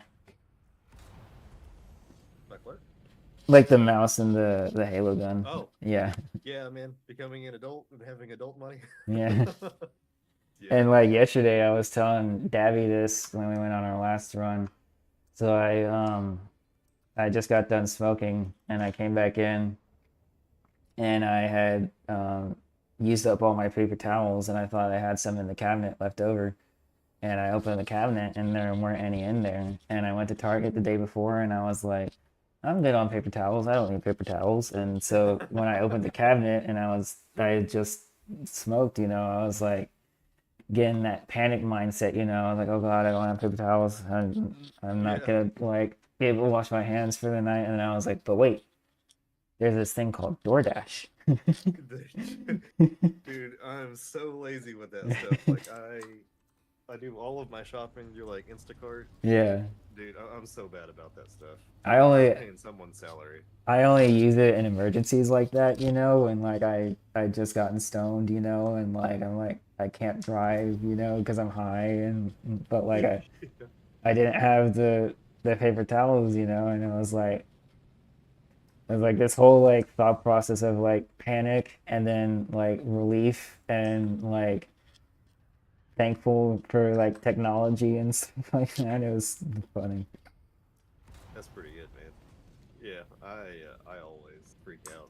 Like what? Like the mouse and the Halo gun. Oh, Yeah. yeah, man. Becoming an adult and having adult money. Yeah. Yeah. And like yesterday, I was telling Dabby this when we went on our last run. So I just got done smoking and I came back in and I had used up all my paper towels and I thought I had some in the cabinet left over. And I opened the cabinet and there weren't any in there. And I went to Target the day before and I was like, I'm good on paper towels. I don't need paper towels. And so when I opened the cabinet and I had just smoked, I was like getting that panic mindset, I was like, oh God, I don't have paper towels. I'm not Yeah. gonna like be able to wash my hands for the night. And I was like, but wait, there's this thing called DoorDash. Dude, I'm so lazy with that stuff. Like I do all of my shopping through like Instacart. Yeah. Dude, I'm so bad about that stuff. I I'm only paying someone's salary. I only use it in emergencies like that, and like I just gotten stoned, and like I'm like I can't drive, because I'm high and but like I didn't have the paper towels, and it was like this whole like thought process of like panic and then like relief and like thankful for like technology and stuff like that. It was funny. That's pretty good, man. Yeah, I always freak out.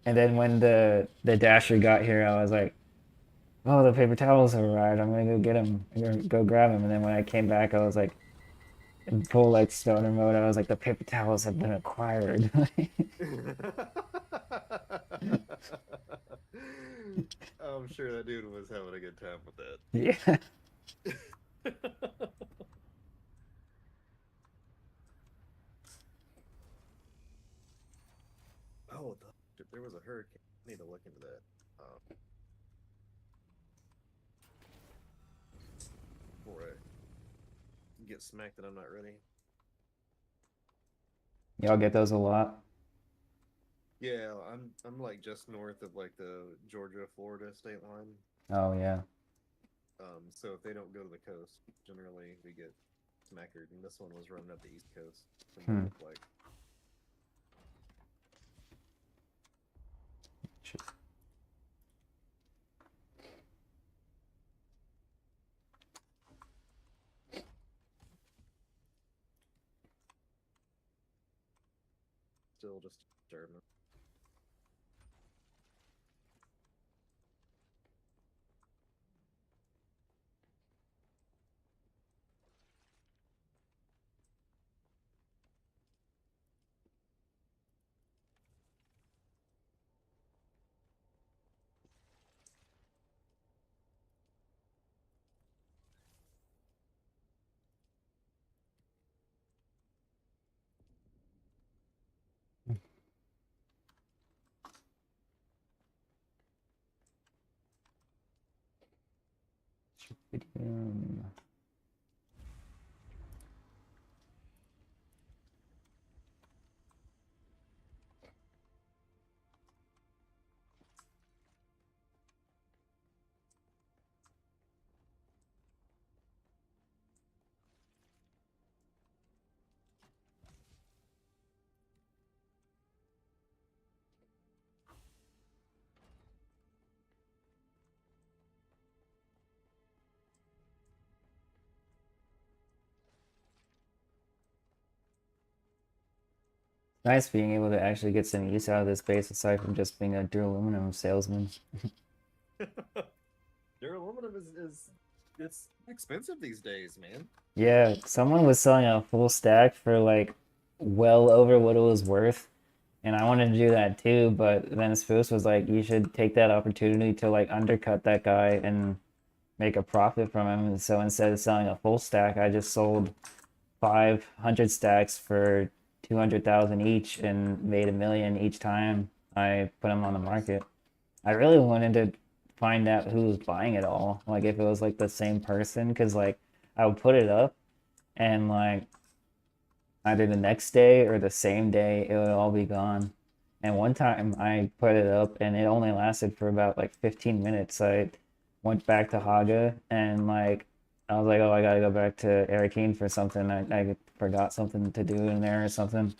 And then when the dasher got here, I was like, "Oh, the paper towels have arrived. I'm gonna go get them. I'm gonna go grab them." And then when I came back, I was like, in full like stoner mode. I was like, "The paper towels have been acquired." I'm sure that dude was having a good time with Yeah. that. Oh, there was a hurricane. I need to look into that. Before I get smacked that I'm not ready. Y'all get those a lot. Yeah, I'm like just north of like the Georgia Florida state line. Oh yeah. So if they don't go to the coast, generally we get smackered, and this one was running up the east coast from what it Hmm. looked like. Still just German. Um, Nice being able to actually get some use out of this base aside from just being a aluminum salesman. Their aluminum is it's expensive these days, man. Yeah, someone was selling a full stack for like well over what it was worth. And I wanted to do that too, but then Spoos was like, you should take that opportunity to like undercut that guy and make a profit from him. And so instead of selling a full stack, I just sold 500 stacks for 200,000 each and made 1 million each time I put them on the Nice. market. I really wanted to find out who was buying it all, like if it was like the same person, because like I would put it up and like either the next day or the same day it would all be gone. And one time I put it up and it only lasted for about like 15 minutes. I went back to Holy Haga shit. and like I was like, oh, I gotta go back to Arakeen for something. I forgot something to do in there or something,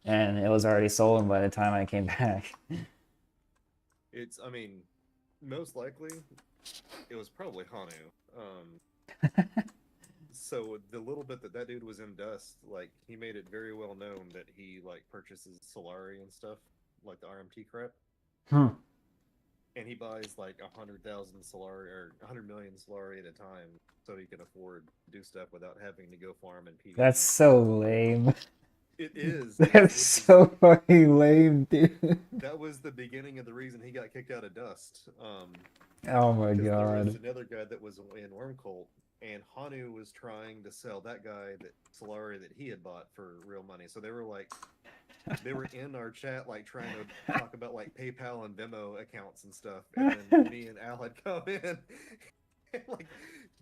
and it was already sold by the time I came back. It's I mean, most likely It was probably Hanu. So the little bit that that dude was in Dust, like he made it very well known that he like purchases Solari and stuff, like the RMT crap, Hmm. and he buys like 100,000 Solari or 100 million Solari at a time, so he can afford to do stuff without having to go farm in That's PvE. so lame. It is, That's which is so fucking lame, dude. that was the beginning of the reason he got kicked out of Dust. Oh my Because there was god. another guy that was in Worm Cult, and Hanu was trying to sell that guy that Solari that he had bought for real money. So they were like, they were in our chat like trying to talk about like PayPal and Venmo accounts and stuff, and then me and Al had come in, like,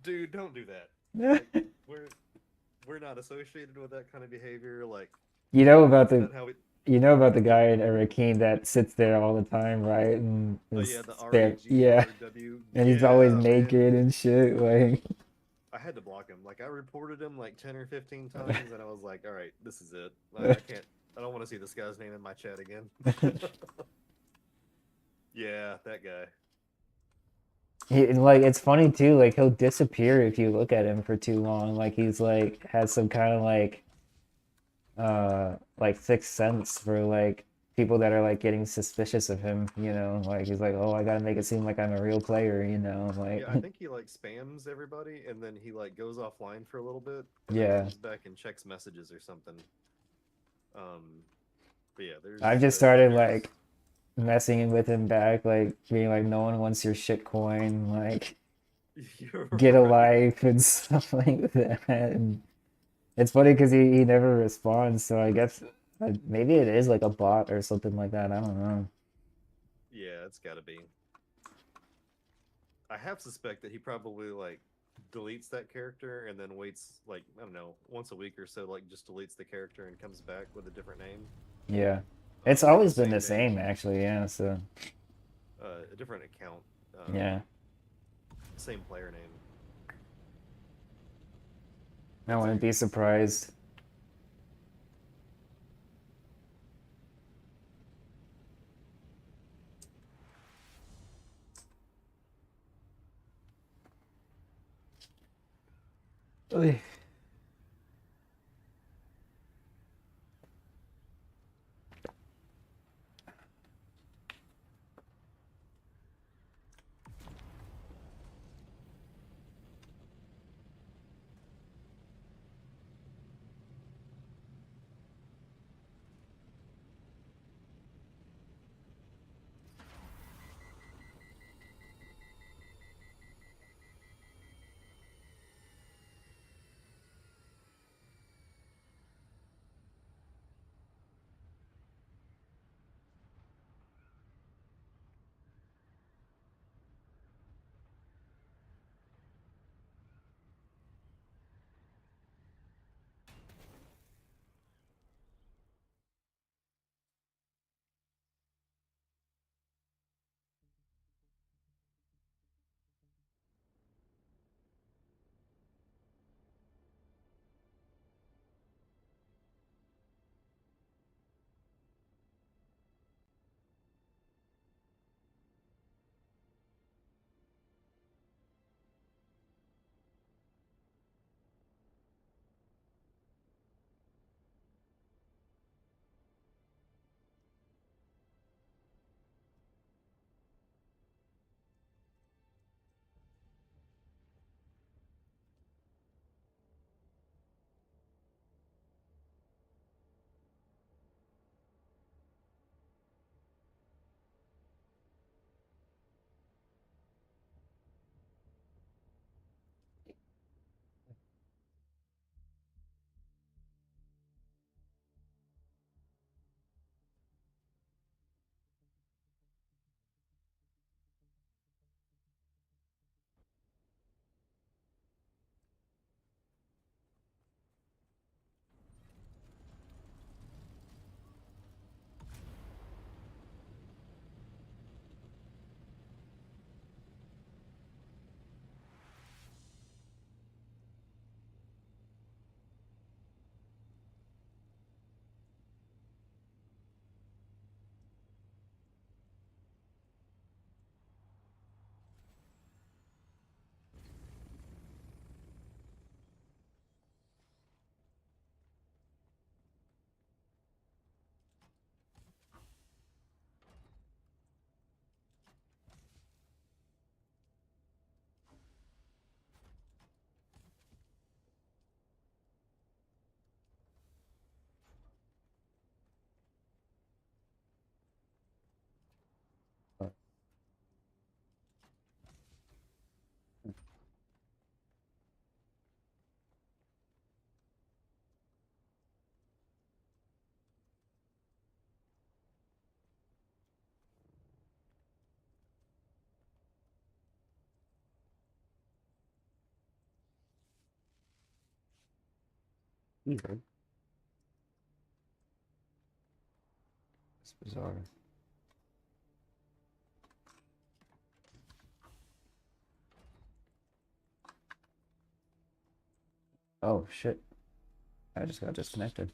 dude, don't do that. Like, we're we're not associated with that kind of behavior. Like, You know about that's the not how we. you know about the guy in Arakeen that sits there all the time, right? And Oh is yeah, the spam, yeah, RAGRW. and he's always Yeah, man. naked and shit. Like, I had to block him. Like I reported him like 10 or 15 times, and I was like, all right, this is it. I can't. I don't want to see this guy's name in my chat again. Yeah, that guy. like it's funny too. Like he'll disappear if you look at him for too long. Like he's like has some kind of like sixth sense for like people that are like getting suspicious of him. You know, like he's like, oh, I gotta make it seem like I'm a real player. You know, like Yeah, I think he like spams everybody, and then he like goes offline for a little bit, and then yeah. comes back and checks messages or something. But yeah, I've just started like messing with him back, like being like, no one wants your shit coin, like you're get a right. life and stuff like that. And it's funny because he never responds, so I guess maybe it is like a bot or something like that. I don't know. Yeah, it's got to be. I have suspect that he probably like deletes that character and then waits like I don't know once a week or so, like just deletes the character and comes back with a different name, Yeah, it's or the always been same the name, same actually. Yeah, so a different account, yeah, same player name. I That's wouldn't be interesting. surprised. Oy. Either. It's bizarre. Oh shit! I just got disconnected.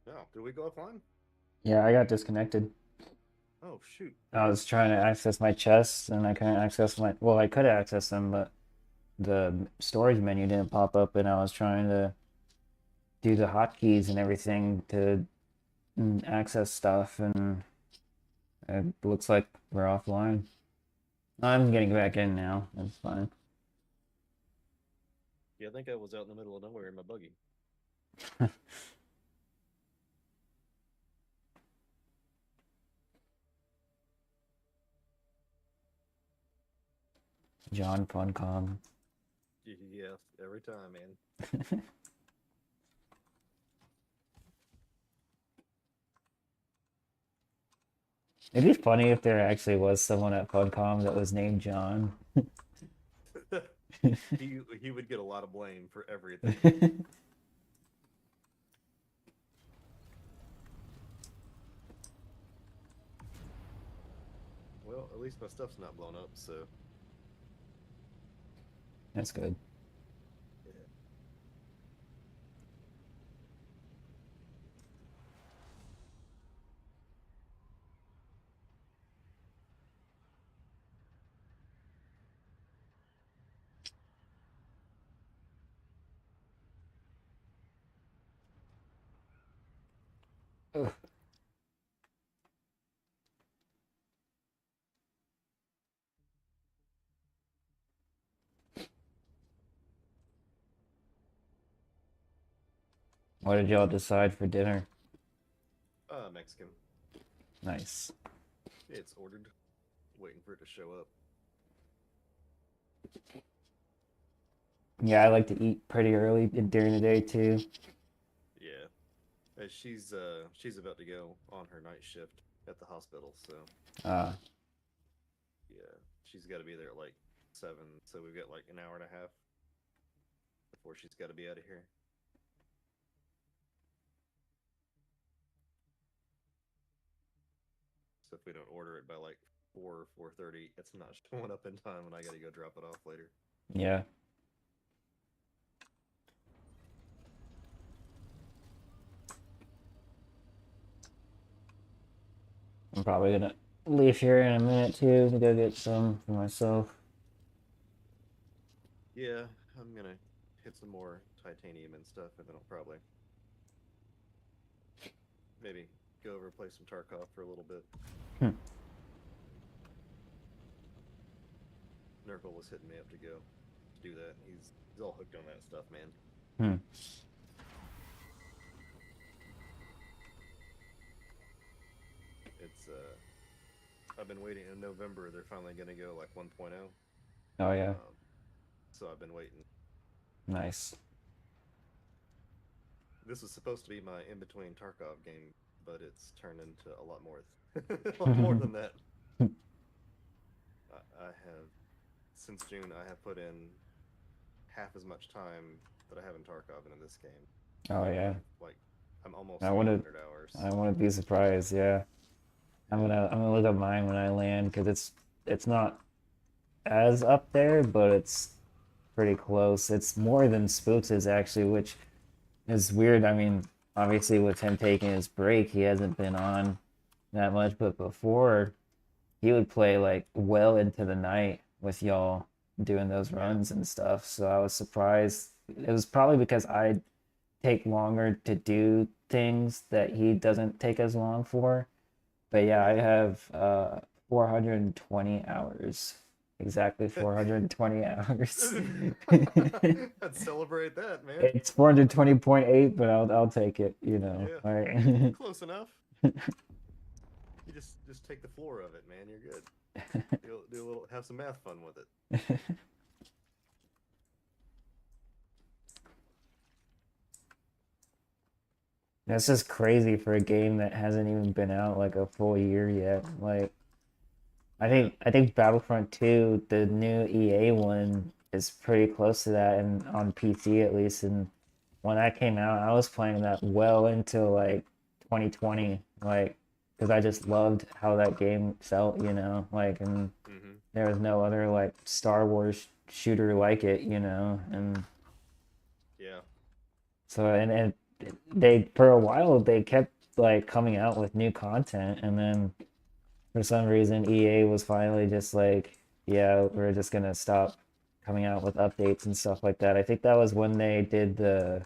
No, did we go offline? Yeah, I got disconnected. Oh shoot. I was trying to access my chests and I couldn't access my. Well, I could access them, but the storage menu didn't pop up, and I was trying to do the hotkeys and everything to access stuff, and it looks like we're offline. I'm getting back in now. That's fine. Yeah, I think I was out in the middle of nowhere in my buggy. John Funcom. Yeah, every time, man. It'd be funny if there actually was someone at Funcom that was named John. He would get a lot of blame for everything. Well, at least my stuff's not blown up, so That's good. yeah. Ugh. What did y'all decide for dinner? Mexican. Nice. It's ordered. Waiting for it to show up. Yeah, I like to eat pretty early during the day too. Yeah. She's about to go on her night shift at the hospital, so Uh, yeah. She's gotta be there at like 7, so we've got like an hour and a half before she's gotta be out of here. So if we don't order it by like 4:30, it's not showing up in time and I gotta go drop it off later. yeah. I'm probably gonna leave here in a minute too to go get some for myself. Yeah, I'm gonna hit some more titanium and stuff, and then I'll probably maybe go over and play some Tarkov for a little bit. Hmm. Nurgle was hitting me up to go do that. He's all hooked on that stuff, man. Hmm. it's I've been waiting. In November they're finally gonna go like 1.0. Oh yeah, So I've been waiting. nice. This was supposed to be my in between Tarkov game, but it's turned into a lot more, a lot more than that. I have since June. I have put in half as much time that I have in Tarkov into this game. Oh yeah, Like I'm almost I wouldn't 300 hours. I wouldn't be surprised. Yeah, Yeah, I'm gonna look up mine when I land because it's not as up there, but it's pretty close. It's more than Spooks is actually, which is weird. I mean, obviously with him taking his break, he hasn't been on that much, but before he would play like well into the night with y'all doing those yeah, runs and stuff. So I was surprised. It was probably because I take longer to do things that he doesn't take as long for. But yeah, I yeah. have 420 hours. Exactly 420 hours. I'd celebrate that, man. It's 420.8, but I'll take it, you know. Yeah, All you're right. close enough. You just take the floor of it, man. You're good. You'll do a little, have some math fun with it. That's just crazy for a game that hasn't even been out like a full year yet. Like Yeah. I think Battlefront 2, the new EA one, is pretty close to that and on PC at least. And when that came out, I was playing that well into like 2020, like because I just loved how that game felt, you know, like and Hmm. there was no other like Star Wars shooter like it, you know, and Yeah. so and they for a while they kept like coming out with new content, and then for some reason EA was finally just like, yeah, we're just gonna stop coming out with updates and stuff like that. I think that was when they did the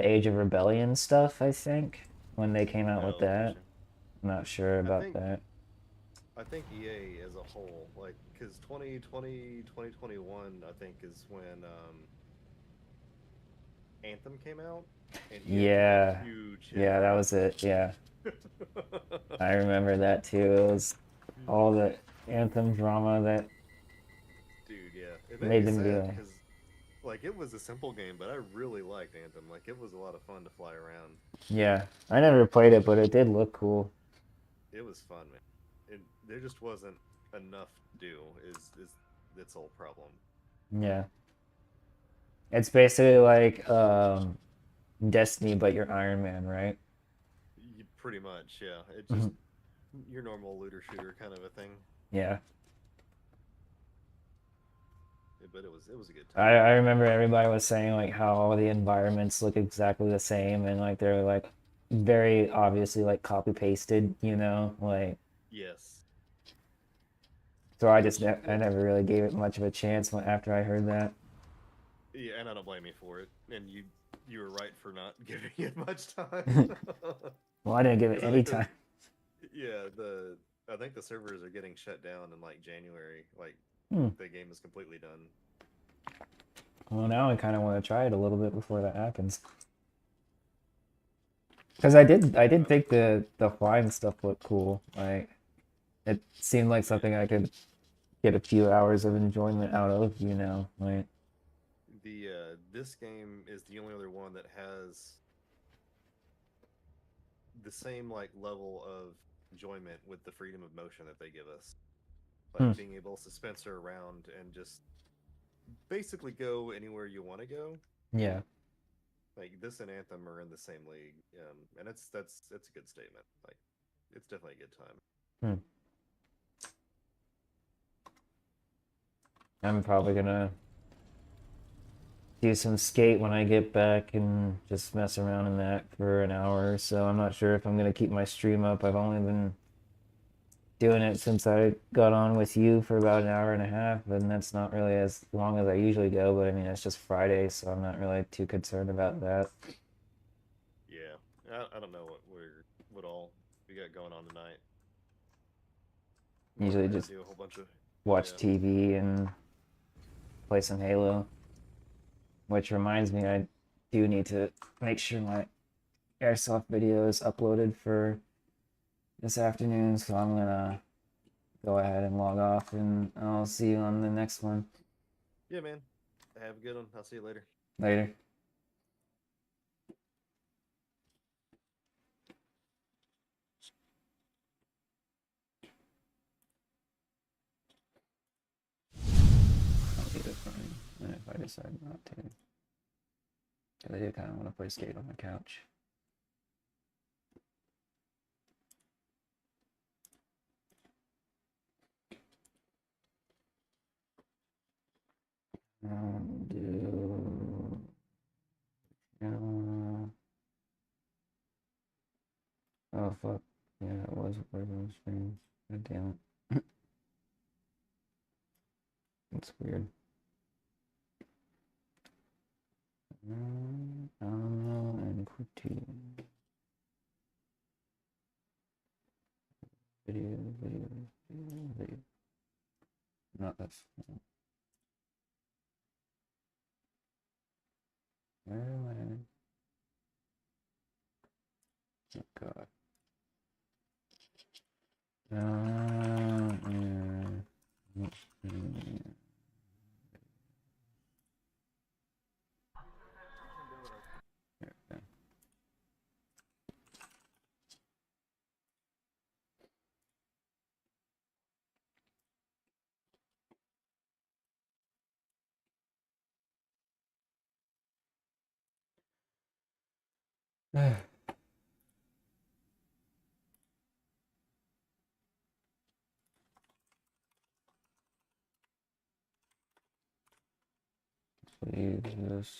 Age of Rebellion stuff, I think, when they came out with Oh, that. gotcha. I'm not sure I about think that. I think EA as a whole, like, because 2020, 2021, I think is when Anthem came out, and EA took a Yeah. huge hit Yeah, that from was it. Yeah. it. I remember that too. It was all the Anthem drama that Dude, yeah, it made made me them be sad like, because like it was a simple game, but I really liked Anthem. Like it was a lot of fun to fly around. yeah. I never played it, but it did look cool. It was fun, man. And there just wasn't enough to do. Is its whole problem? Yeah. It's basically like Destiny, but you're Iron Man, right? Pretty much, yeah. It just Mhm. your normal looter shooter kind of a thing. Yeah. But it was a good time. I remember everybody was saying like how all the environments look exactly the same and like they're like very obviously like copy pasted, you know, like Yes. so Which I well, never really gave it much of a chance after I heard that. yeah, and I don't blame you for it. And you were right for not giving it much time. Well, I didn't give it Because I any think the time. yeah the I think the servers are getting shut down in like January. Like Hmm. the game is completely done. Well, now I kind of want to try it a little bit before that happens. Because I did Uh, think the flying stuff looked cool. Like it seemed like yeah, something I could get a few hours of enjoyment out of, you know. Like the this game is the only other one that has the same like level of enjoyment with the freedom of motion that they give us. hmm. Like being able to Spencer around and just basically go anywhere you want to go. Yeah. Like this and Anthem are in the same league, and it's a good statement. Like it's definitely a good time. Hmm. I'm probably gonna do some skate when I get back and just mess around in that for an hour or so. I'm not sure if I'm gonna keep my stream up. I've only been doing it since I got on with you for about an hour and a half, and that's not really as long as I usually go, but I mean, it's just Friday, so I'm not really too concerned about that. Yeah, I don't know what all we got going on tonight. We're Usually probably gonna just do a whole bunch of watch yeah. TV and play some Halo, which reminds me, I do need to make sure my airsoft video is uploaded for this afternoon, so I'm gonna go ahead and log off, and I'll see you on the next one. Yeah, man. Have a good one. I'll see you later. Later. I'll be fine. And if I decide not to, because I do kind of want to play skate on the couch. Do oh fuck, yeah, it was a Warzone stream. God damn it. That's weird. And critique. Video. Not this. Where am I? Oh god. Please, this.